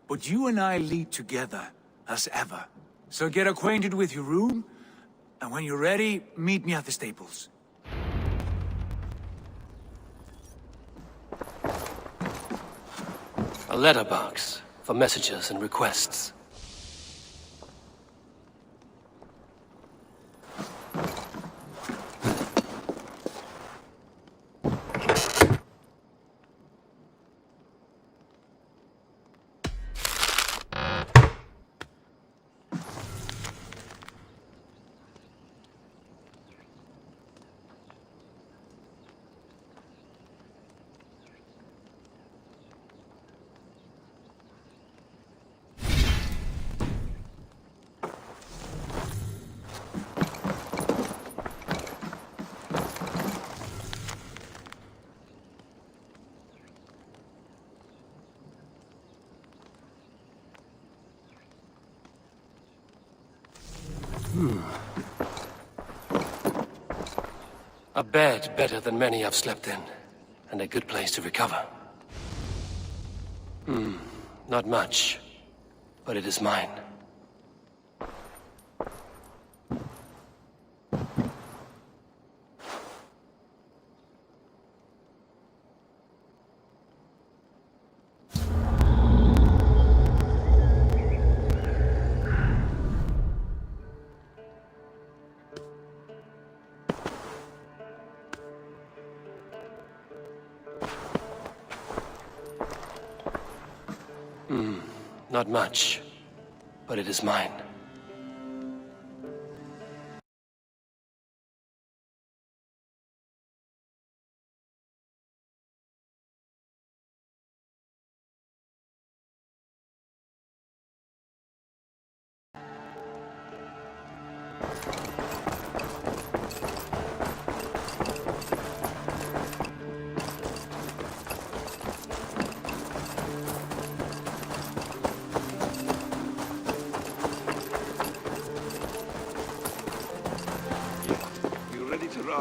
but you and I lead together, as ever. So get acquainted with your room, and when you're ready, meet me at the stables.
A letterbox for messages and requests. A bed better than many I've slept in, and a good place to recover. Not much, but it is mine. Not much, but it is mine.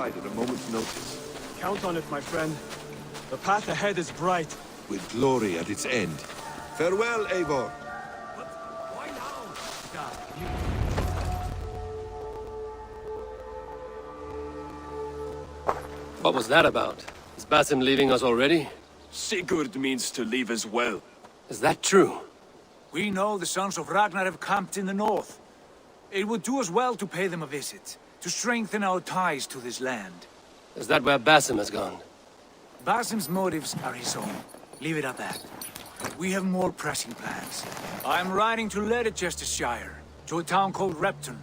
At a moment's notice.
Count on it, my friend. The path ahead is bright.
With glory at its end. Farewell, Eivor.
Why now?
What was that about? Is Basim leaving us already?
Sigurd means to leave as well.
Is that true?
We know the sons of Ragnar have camped in the north. It would do us well to pay them a visit, to strengthen our ties to this land.
Is that where Basim has gone?
Basim's motives are his own. Leave it at that. We have more pressing plans. I'm riding to Leicestershire, to a town called Repton.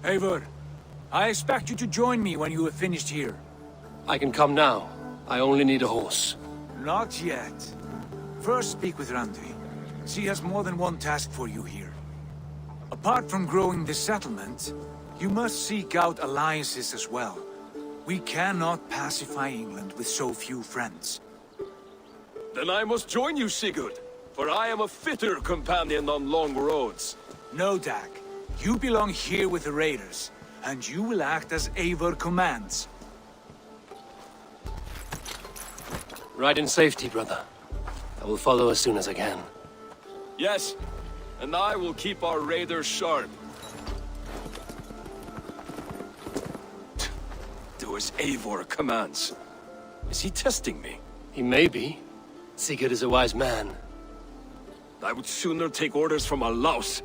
Eivor, I expect you to join me when you have finished here.
I can come now. I only need a horse.
Not yet. First speak with Randi. She has more than one task for you here. Apart from growing this settlement, you must seek out alliances as well. We cannot pacify England with so few friends.
Then I must join you, Sigurd, for I am a fitter companion on long roads.
No, Dag. You belong here with the raiders, and you will act as Eivor commands.
Ride in safety, brother. I will follow as soon as I can.
Yes, and I will keep our raiders sharp. Do as Eivor commands. Is he testing me?
He may be. Sigurd is a wise man.
I would sooner take orders from a louse.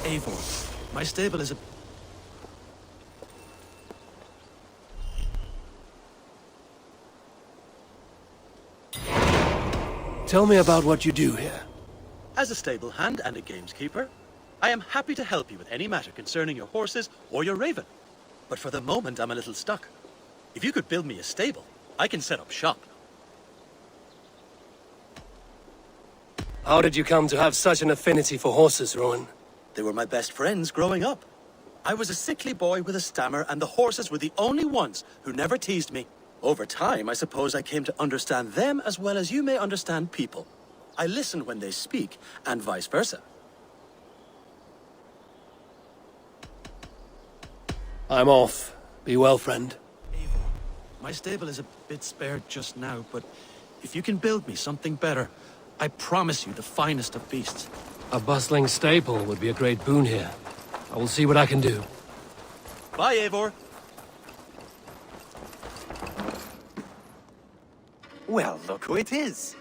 Eivor, my stable is a...
Tell me about what you do here.
As a stable hand and a gameskeeper, I am happy to help you with any matter concerning your horses or your raven. But for the moment, I'm a little stuck. If you could build me a stable, I can set up shop.
How did you come to have such an affinity for horses, Rowan?
They were my best friends growing up. I was a sickly boy with a stammer, and the horses were the only ones who never teased me. Over time, I suppose I came to understand them as well as you may understand people. I listen when they speak, and vice versa.
I'm off. Be well, friend.
My stable is a bit spared just now, but if you can build me something better, I promise you the finest of beasts.
A bustling stable would be a great boon here. I will see what I can do.
Bye, Eivor.
Well, look who it is.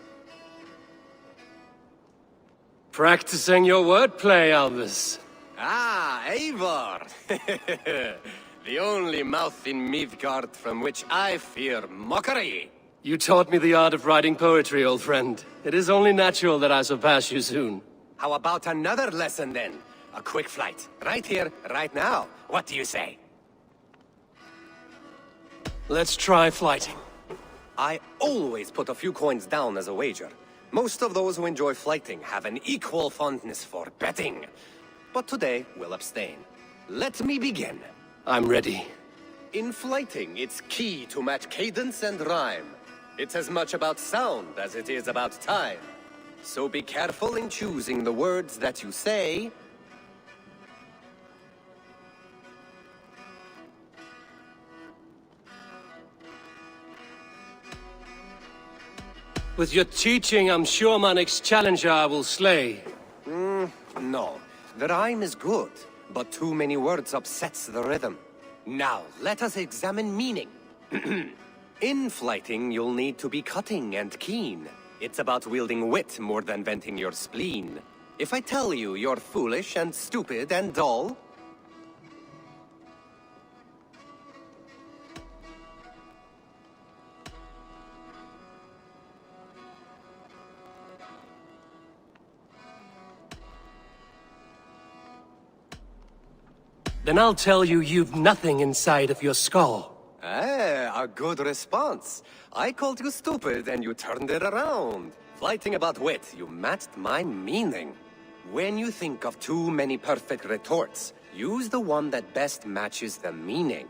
Practicing your wordplay, Albus.
Ah, Eivor! The only mouth in Midgard from which I fear mockery.
You taught me the art of writing poetry, old friend. It is only natural that I surpass you soon.
How about another lesson then? A quick flight. Right here, right now. What do you say?
Let's try flighting.
I always put a few coins down as a wager. Most of those who enjoy flighting have an equal fondness for betting. But today, we'll abstain. Let me begin.
I'm ready.
In flighting, it's key to match cadence and rhyme. It's as much about sound as it is about time. So be careful in choosing the words that you say.
With your teaching, I'm sure my next challenger I will slay.
No. The rhyme is good, but too many words upsets the rhythm. Now, let us examine meaning. In flighting, you'll need to be cutting and keen. It's about wielding wit more than venting your spleen. If I tell you you're foolish and stupid and dull,
then I'll tell you you've nothing inside of your skull.
a good response. I called you stupid and you turned it around. Flighting about wit, you matched my meaning. When you think of too many perfect retorts, use the one that best matches the meaning.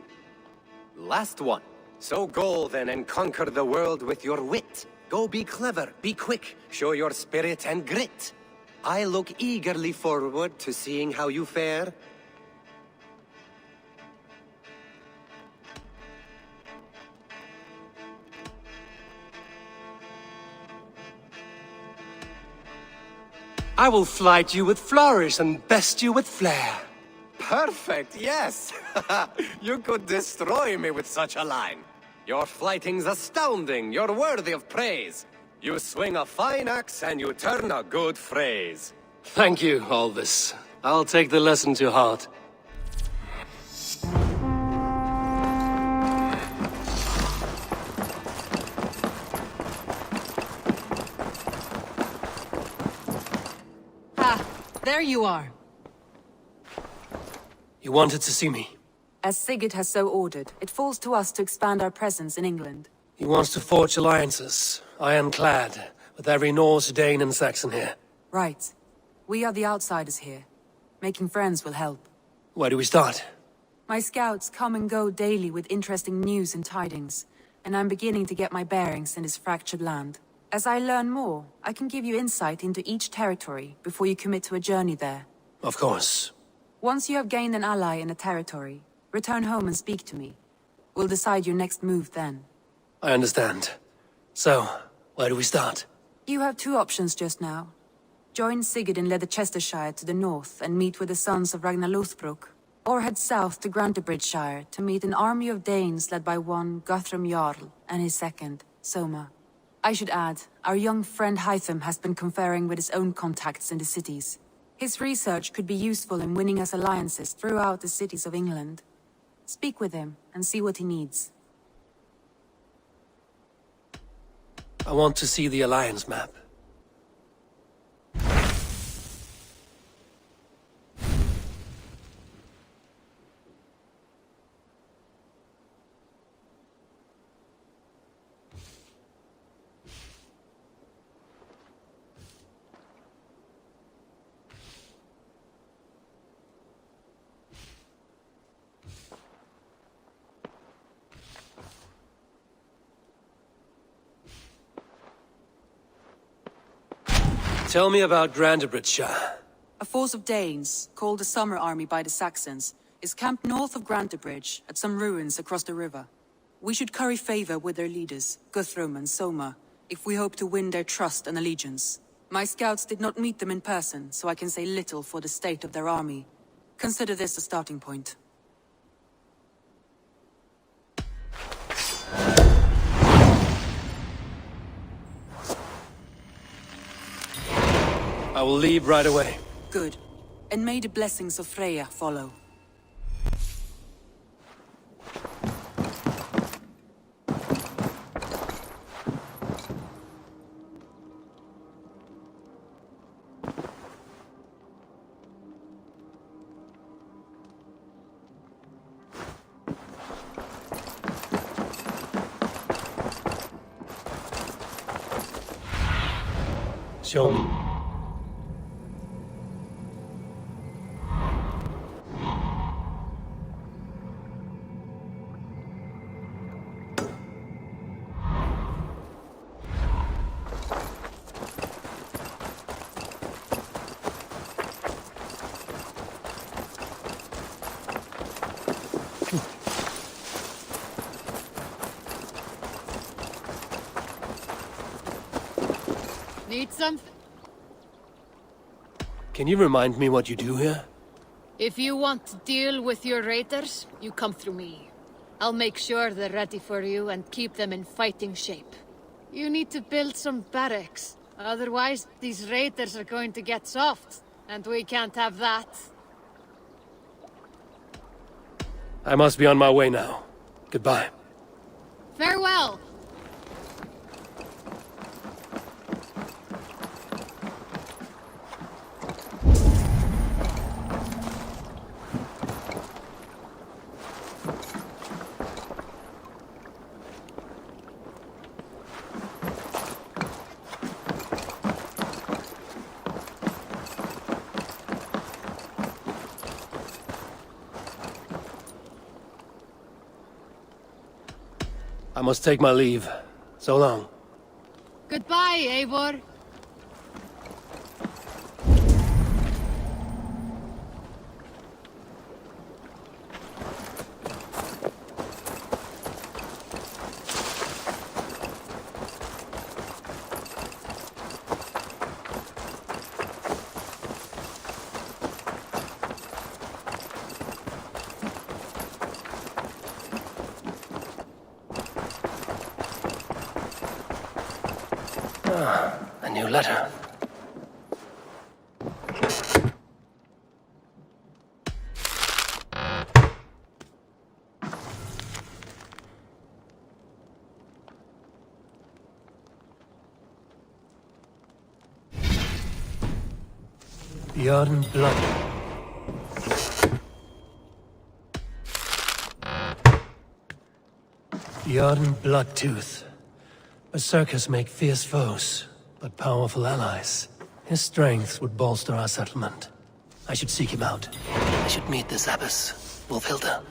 Last one. So go then and conquer the world with your wit. Go be clever, be quick, show your spirit and grit. I look eagerly forward to seeing how you fare.
I will flight you with flourish and best you with flair.
Perfect, yes! You could destroy me with such a line. Your flighting's astounding, you're worthy of praise. You swing a fine axe and you turn a good phrase.
Thank you, Albus. I'll take the lesson to heart.
There you are.
You wanted to see me?
As Sigurd has so ordered, it falls to us to expand our presence in England.
He wants to forge alliances, ironclad, with every Norse, Dane and Saxon here.
Right. We are the outsiders here. Making friends will help.
Where do we start?
My scouts come and go daily with interesting news and tidings, and I'm beginning to get my bearings in this fractured land. As I learn more, I can give you insight into each territory before you commit to a journey there.
Of course.
Once you have gained an ally in a territory, return home and speak to me. We'll decide your next move then.
I understand. So, where do we start?
You have two options just now. Join Sigurd in Leicestershire to the north and meet with the sons of Ragnar Lothbrok, or head south to Grantebridgeshire to meet an army of Danes led by one Guthrum Jarl and his second, Soma. I should add, our young friend Hytham has been conferring with his own contacts in the cities. His research could be useful in winning us alliances throughout the cities of England. Speak with him and see what he needs.
I want to see the alliance map. Tell me about Grantebridgeshire.
A force of Danes, called the Summer Army by the Saxons, is camped north of Grantebridge, at some ruins across the river. We should curry favor with their leaders, Guthrum and Soma, if we hope to win their trust and allegiance. My scouts did not meet them in person, so I can say little for the state of their army. Consider this a starting point.
I will leave right away.
Good. And may the blessings of Freya follow.
Show me.
Need something?
Can you remind me what you do here?
If you want to deal with your raiders, you come through me. I'll make sure they're ready for you and keep them in fighting shape. You need to build some barracks. Otherwise, these raiders are going to get soft, and we can't have that.
I must be on my way now. Goodbye.
Farewell!
I must take my leave. So long.
Goodbye, Eivor.
A new letter. Blood and blood. Blood and Bloodtooth. Berserkers make fierce foes, but powerful allies. His strength would bolster our settlement. I should seek him out. I should meet this abbess, Wolfhilda.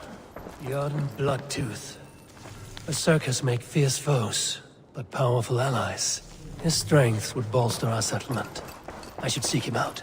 Blood and Bloodtooth. Berserkers make fierce foes, but powerful allies. His strength would bolster our settlement. I should seek him out.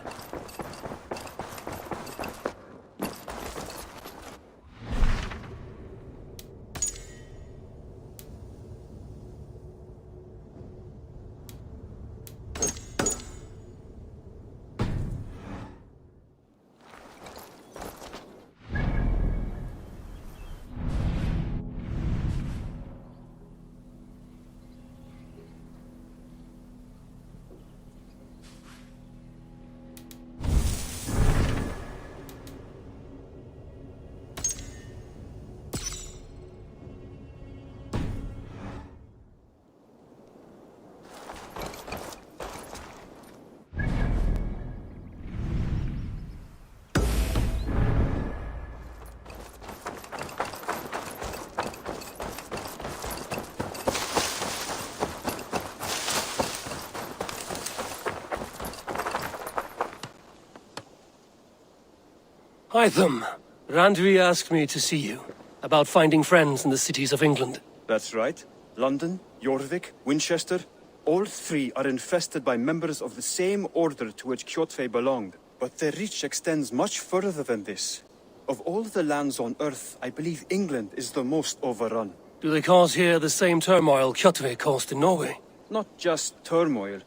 Hytham, Randvi asked me to see you, about finding friends in the cities of England.
That's right. London, Jorvik, Winchester, all three are infested by members of the same order to which Kjotve belonged. But their reach extends much further than this. Of all the lands on Earth, I believe England is the most overrun.
Do they cause here the same turmoil Kjotve caused in Norway?
Not just turmoil.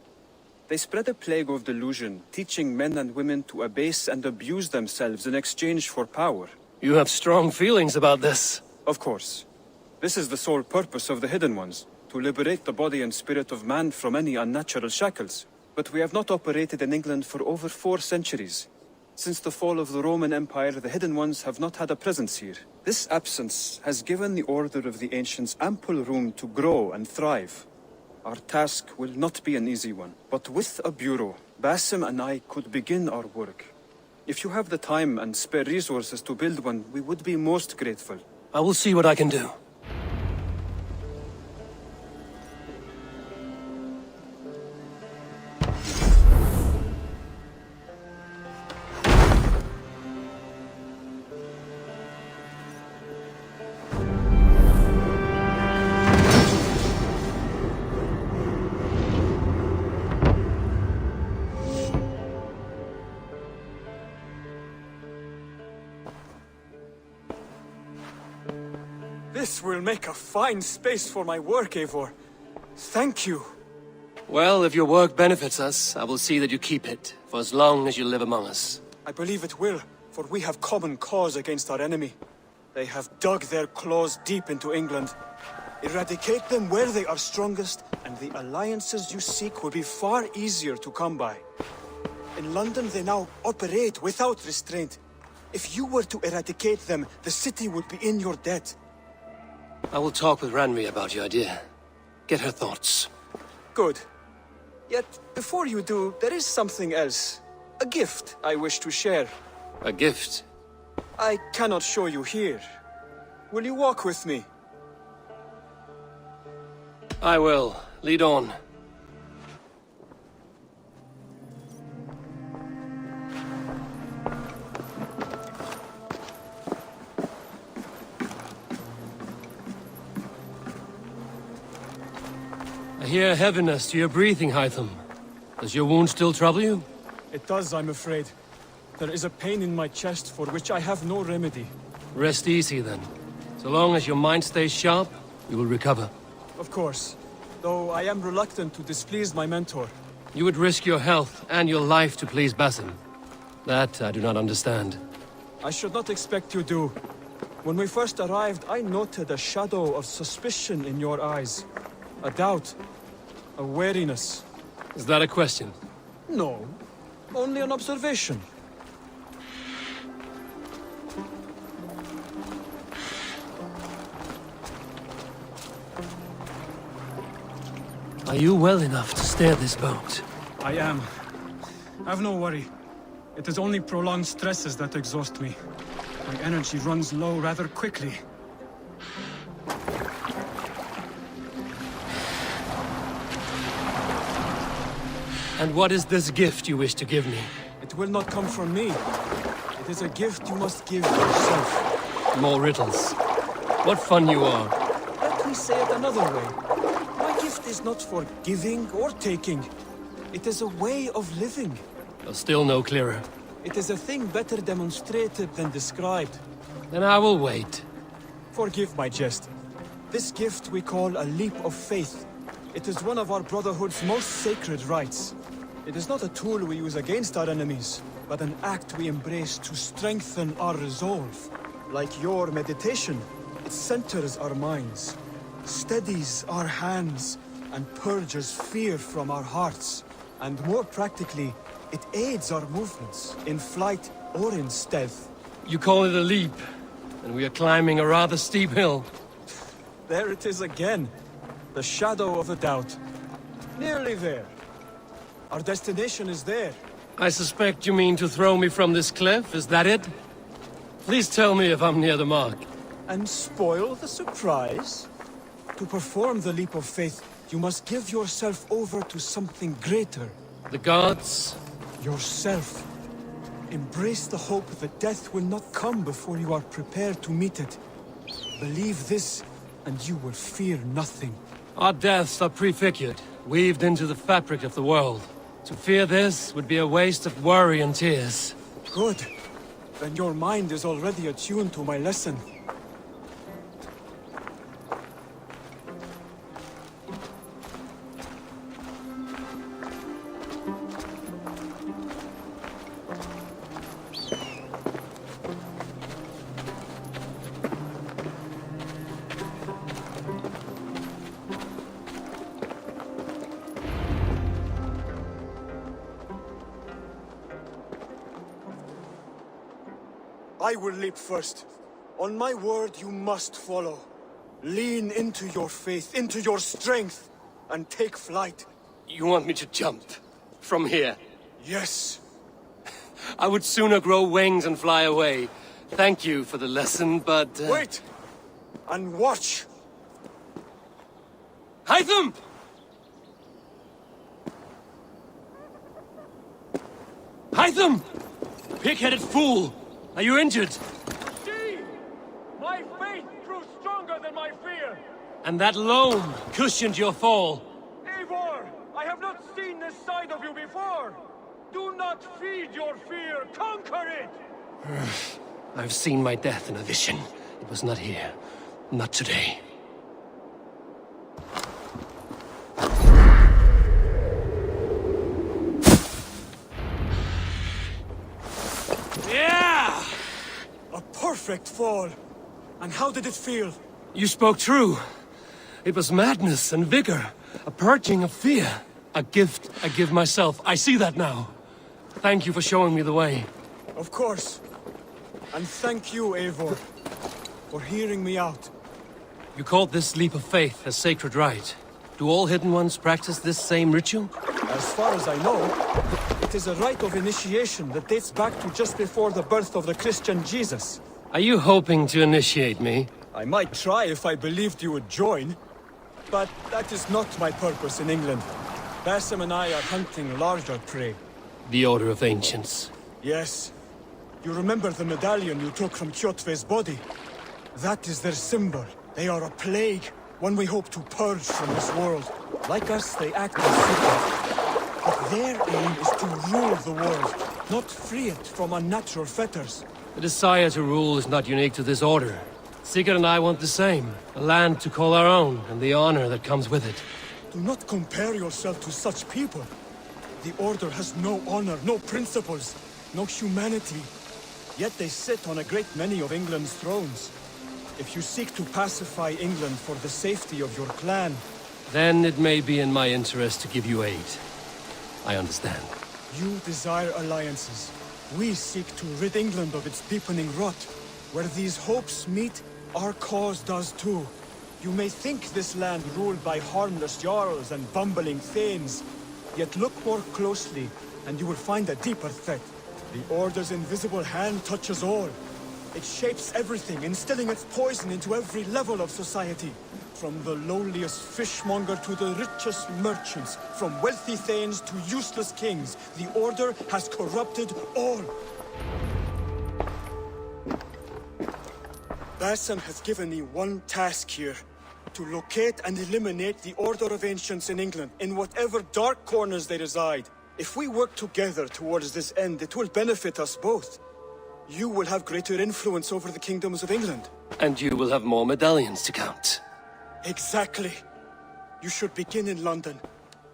They spread a plague of delusion, teaching men and women to abase and abuse themselves in exchange for power.
You have strong feelings about this.
Of course. This is the sole purpose of the Hidden Ones, to liberate the body and spirit of man from any unnatural shackles. But we have not operated in England for over 4 centuries. Since the fall of the Roman Empire, the Hidden Ones have not had a presence here. This absence has given the Order of the Ancients ample room to grow and thrive. Our task will not be an easy one, but with a bureau, Basim and I could begin our work. If you have the time and spare resources to build one, we would be most grateful.
I will see what I can do.
This will make a fine space for my work, Eivor. Thank you.
Well, if your work benefits us, I will see that you keep it, for as long as you live among us.
I believe it will, for we have common cause against our enemy. They have dug their claws deep into England. Eradicate them where they are strongest, and the alliances you seek will be far easier to come by. In London, they now operate without restraint. If you were to eradicate them, the city would be in your debt.
I will talk with Ranri about your idea. Get her thoughts.
Good. Yet, before you do, there is something else. A gift I wish to share.
A gift?
I cannot show you here. Will you walk with me?
I will. Lead on. I hear heaviness to your breathing, Hytham. Does your wound still trouble you?
It does, I'm afraid. There is a pain in my chest for which I have no remedy.
Rest easy, then. So long as your mind stays sharp, you will recover.
Of course. Though I am reluctant to displease my mentor.
You would risk your health and your life to please Basim. That I do not understand.
I should not expect you do. When we first arrived, I noted a shadow of suspicion in your eyes. A doubt. A wariness.
Is that a question?
No. Only an observation.
Are you well enough to steer this boat?
I am. Have no worry. It is only prolonged stresses that exhaust me. My energy runs low rather quickly.
And what is this gift you wish to give me?
It will not come from me. It is a gift you must give yourself.
More riddles. What fun you are.
Let me say it another way. My gift is not for giving or taking. It is a way of living.
Still no clearer.
It is a thing better demonstrated than described.
Then I will wait.
Forgive my jest. This gift we call a leap of faith. It is one of our Brotherhood's most sacred rites. It is not a tool we use against our enemies, but an act we embrace to strengthen our resolve. Like your meditation, it centers our minds, steadies our hands, and purges fear from our hearts. And more practically, it aids our movements, in flight or in stealth.
You call it a leap, and we are climbing a rather steep hill.
There it is again. The shadow of a doubt. Nearly there. Our destination is there.
I suspect you mean to throw me from this cliff, is that it? Please tell me if I'm near the mark.
And spoil the surprise? To perform the leap of faith, you must give yourself over to something greater.
The gods?
Yourself. Embrace the hope that death will not come before you are prepared to meet it. Believe this, and you will fear nothing.
Our deaths are prefigured, weaved into the fabric of the world. To fear this would be a waste of worry and tears.
Good. Then your mind is already attuned to my lesson. I will leap first. On my word, you must follow. Lean into your faith, into your strength, and take flight.
You want me to jump? From here?
Yes.
I would sooner grow wings and fly away. Thank you for the lesson, but...
Wait! And watch!
Hytham! Hytham! Pig-headed fool! Are you injured?
See! My faith grew stronger than my fear!
And that loam cushioned your fall.
Eivor! I have not seen this side of you before! Do not feed your fear, conquer it!
I've seen my death in a vision. It was not here. Not today.
Yeah! A perfect fall. And how did it feel?
You spoke true. It was madness and vigor. A purging of fear. A gift I give myself. I see that now. Thank you for showing me the way.
Of course. And thank you, Eivor, for hearing me out.
You called this leap of faith a sacred rite. Do all Hidden Ones practice this same ritual?
As far as I know, it is a rite of initiation that dates back to just before the birth of the Christian Jesus.
Are you hoping to initiate me?
I might try if I believed you would join. But that is not my purpose in England. Basim and I are hunting larger prey.
The Order of Ancients.
Yes. You remember the medallion you took from Kjotve's body? That is their symbol. They are a plague, one we hope to purge from this world. Like us, they act in secret. But their aim is to rule the world, not free it from unnatural fetters.
The desire to rule is not unique to this order. Sigurd and I want the same. A land to call our own, and the honor that comes with it.
Do not compare yourself to such people. The Order has no honor, no principles, no humanity. Yet they sit on a great many of England's thrones. If you seek to pacify England for the safety of your clan...
Then it may be in my interest to give you aid. I understand.
You desire alliances. We seek to rid England of its deepening rot. Where these hopes meet, our cause does too. You may think this land ruled by harmless jarls and bumbling thanes. Yet look more closely, and you will find a deeper threat. The Order's invisible hand touches all. It shapes everything, instilling its poison into every level of society. From the lowliest fishmonger to the richest merchants, from wealthy thanes to useless kings, the Order has corrupted all. Basim has given me one task here. To locate and eliminate the Order of Ancients in England, in whatever dark corners they reside. If we work together towards this end, it will benefit us both. You will have greater influence over the kingdoms of England.
And you will have more medallions to count.
Exactly. You should begin in London.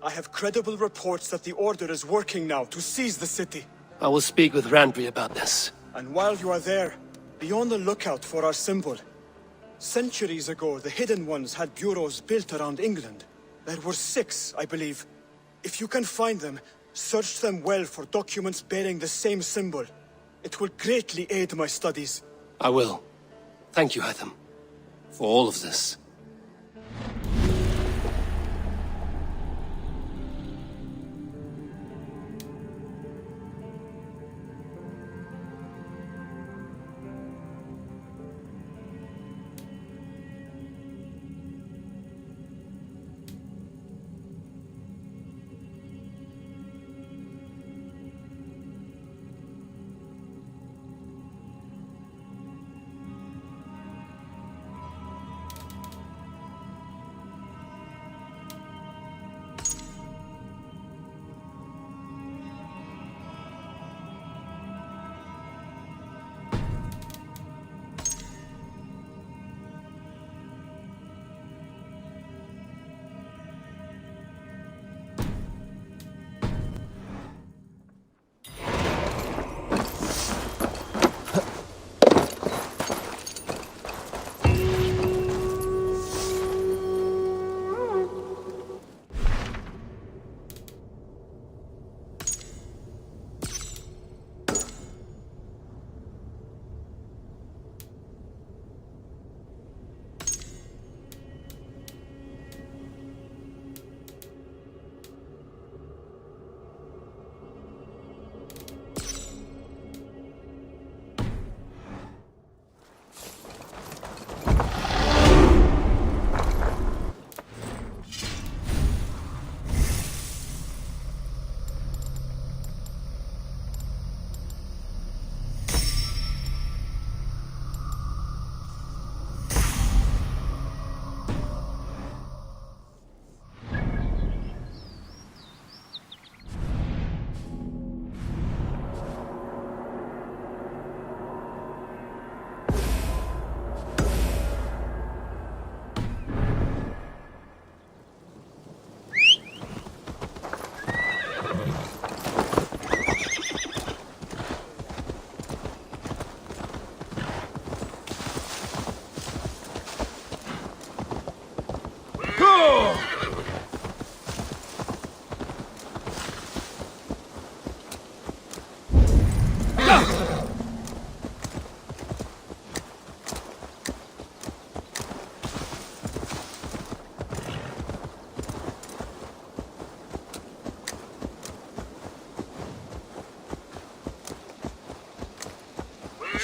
I have credible reports that the Order is working now to seize the city.
I will speak with Randry about this.
And while you are there, be on the lookout for our symbol. Centuries ago, the Hidden Ones had bureaus built around England. There were 6, I believe. If you can find them, search them well for documents bearing the same symbol. It will greatly aid my studies.
I will. Thank you, Hytham, for all of this.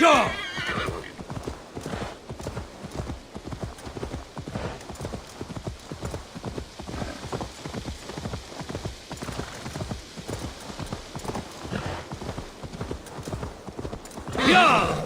Yeah! Yeah!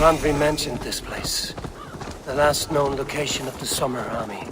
Randvi mentioned this place. The last known location of the Summer Army.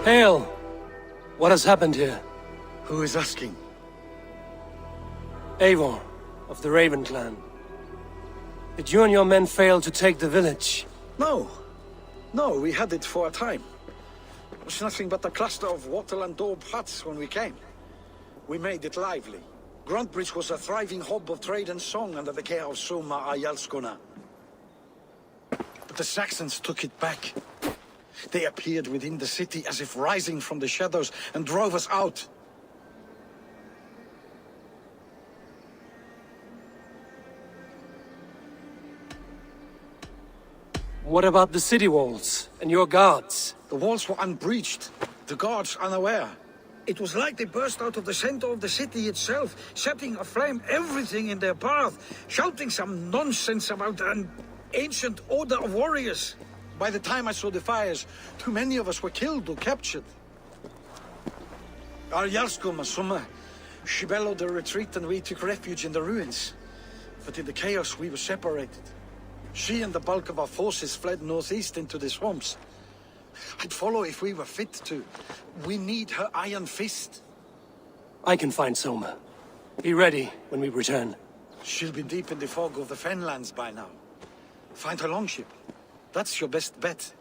Hail! What has happened here?
Who is asking?
Eivor, of the Raven clan. Did you and your men fail to take the village?
No. No, we had it for a time. It was nothing but a cluster of wattle and daub huts when we came. We made it lively. Gruntbridge was a thriving hub of trade and song under the care of Suma Ayalskona. But the Saxons took it back. They appeared within the city as if rising from the shadows and drove us out.
What about the city walls and your guards?
The walls were unbreached, the guards unaware. It was like they burst out of the center of the city itself, setting aflame everything in their path, shouting some nonsense about an ancient order of warriors. By the time I saw the fires, too many of us were killed or captured. Our Jarlskoma, Summa, she bellowed a retreat and we took refuge in the ruins. But in the chaos, we were separated. She and the bulk of our forces fled northeast into the swamps. I'd follow if we were fit to. We need her iron fist.
I can find Soma. Be ready when we return.
She'll be deep in the fog of the Fenlands by now. Find her longship. That's your best bet.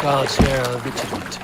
Guards here are vigilant.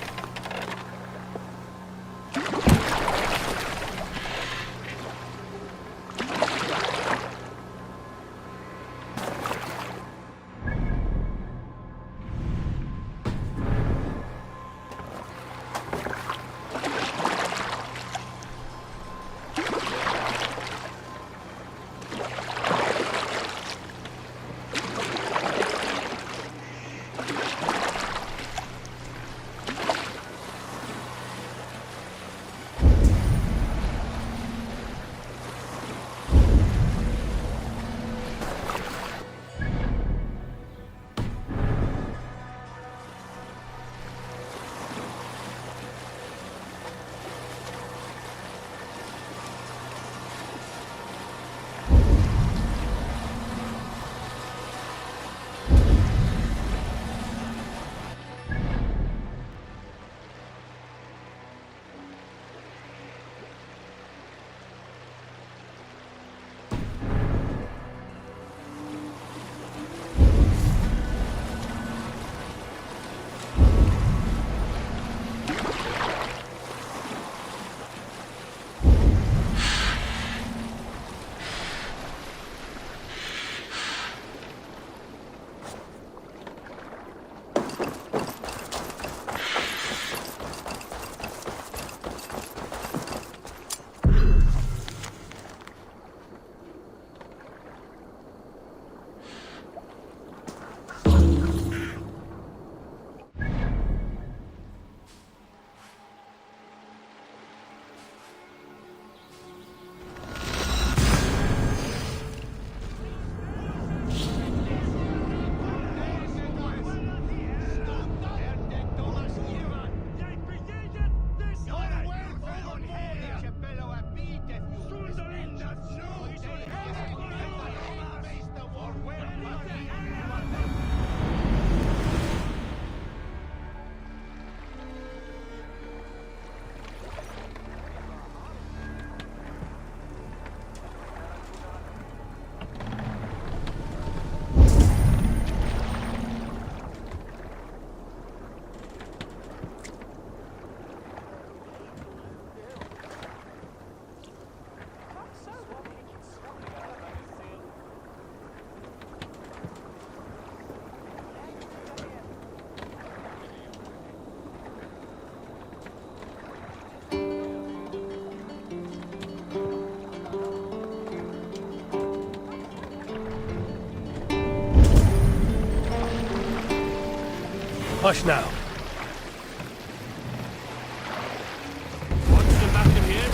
Hush now.
What's the matter here?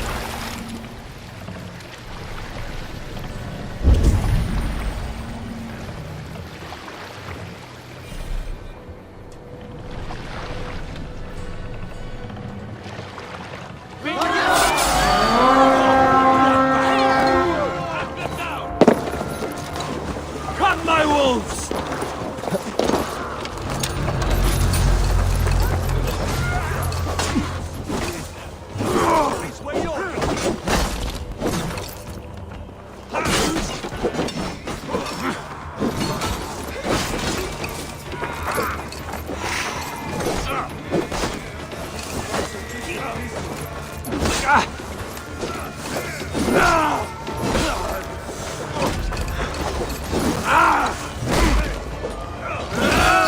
Cut my wolves!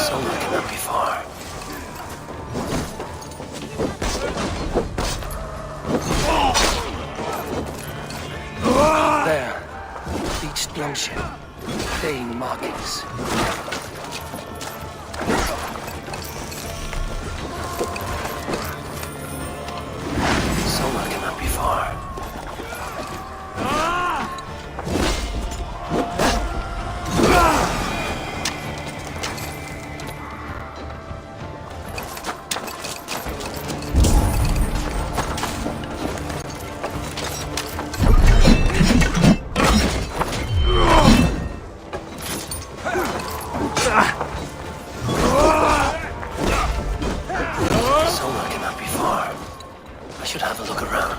Somewhere cannot be far. There. Beached longship. Fleeing markings. Somewhere cannot be far. Somewhere cannot be far. I should have a look around.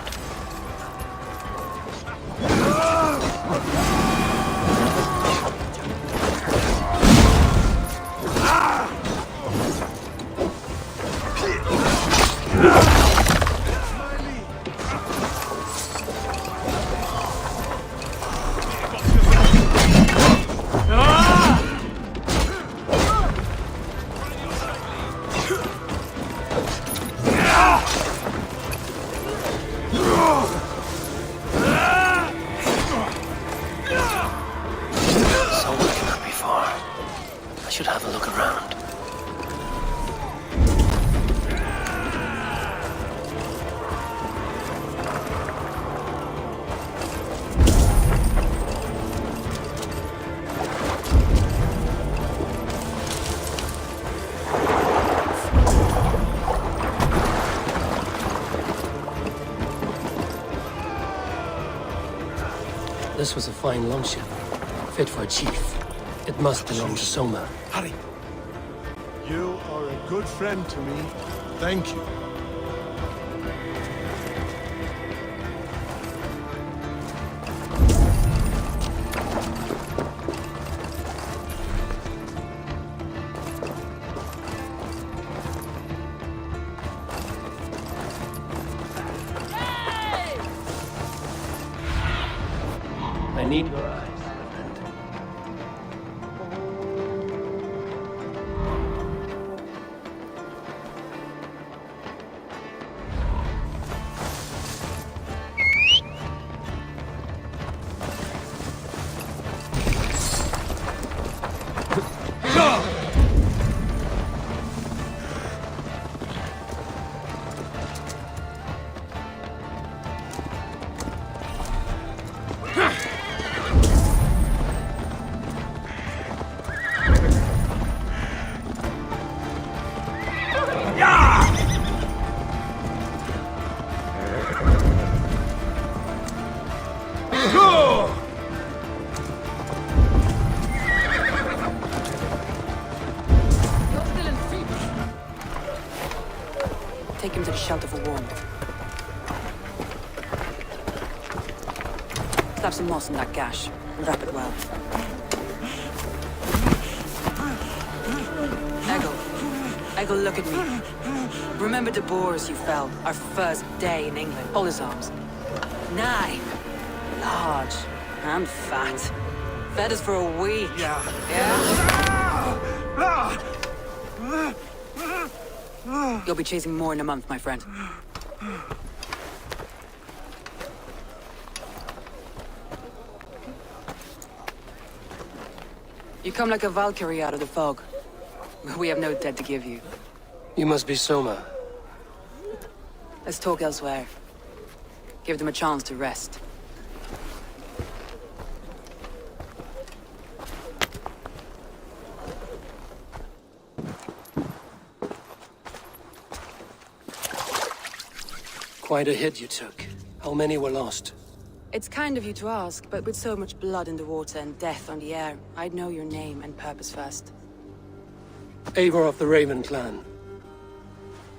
Somewhere cannot be far. I should have a look around. This was a fine longship, fit for a chief. It must belong to Soma.
Hurry! You are a good friend to me. Thank you. I need your eyes, my friend.
Take him to the shelter for warmth. Slap some moss in that gash and wrap it well. Eggle, look at me. Remember the boars you fell our first day in England? Hold his arms. 9. Large and fat. Fed us for a week. Yeah? You'll be chasing more in a month, my friend. You come like a Valkyrie out of the fog. We have no debt to give you.
You must be Soma.
Let's talk elsewhere. Give them a chance to rest.
Quite a hit you took. How many were lost?
It's kind of you to ask, but with so much blood in the water and death on the air, I'd know your name and purpose first.
Eivor of the Raven clan.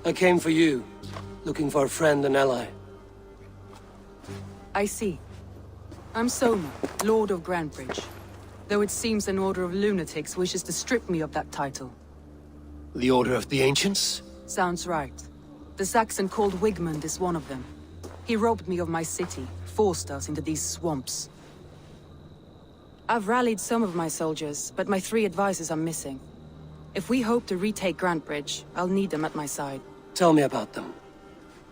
I came for you, looking for a friend and ally.
I see. I'm Soma, Lord of Grantebridge. Though it seems an order of lunatics wishes to strip me of that title.
The Order of the Ancients?
Sounds right. The Saxon called Wigmund is one of them. He robbed me of my city, forced us into these swamps. I've rallied some of my soldiers, but my 3 advisors are missing. If we hope to retake Grantebridge, I'll need them at my side.
Tell me about them.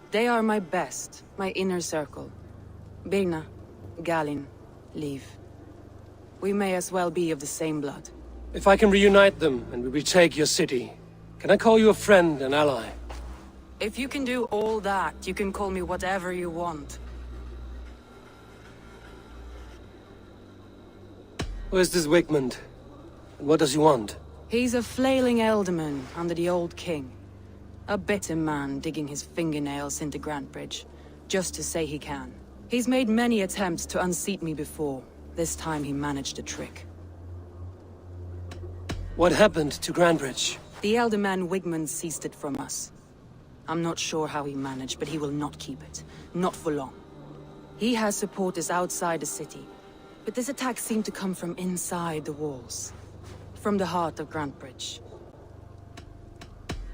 They are my best, my inner circle. Birna, Galin, Liv. We may as well be of the same blood.
If I can reunite them and we retake your city, can I call you a friend and ally?
If you can do all that, you can call me whatever you want.
Where's this Wigmund? And what does he want?
He's a flailing elderman under the old king. A bitter man digging his fingernails into Grantebridge, just to say he can. He's made many attempts to unseat me before. This time he managed a trick.
What happened to Grantebridge?
The elderman Wigmund seized it from us. I'm not sure how he managed, but he will not keep it. Not for long. He has supporters outside the city, but this attack seemed to come from inside the walls. From the heart of Grantebridge.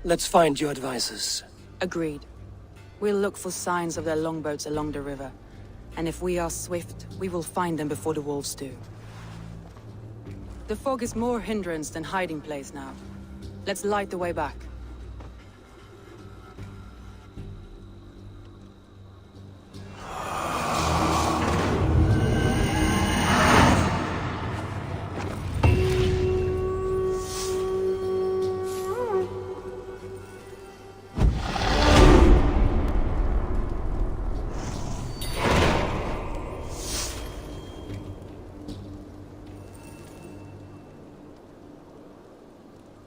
Let's find your advisors.
Agreed. We'll look for signs of their longboats along the river. And if we are swift, we will find them before the wolves do. The fog is more hindrance than hiding place now. Let's light the way back.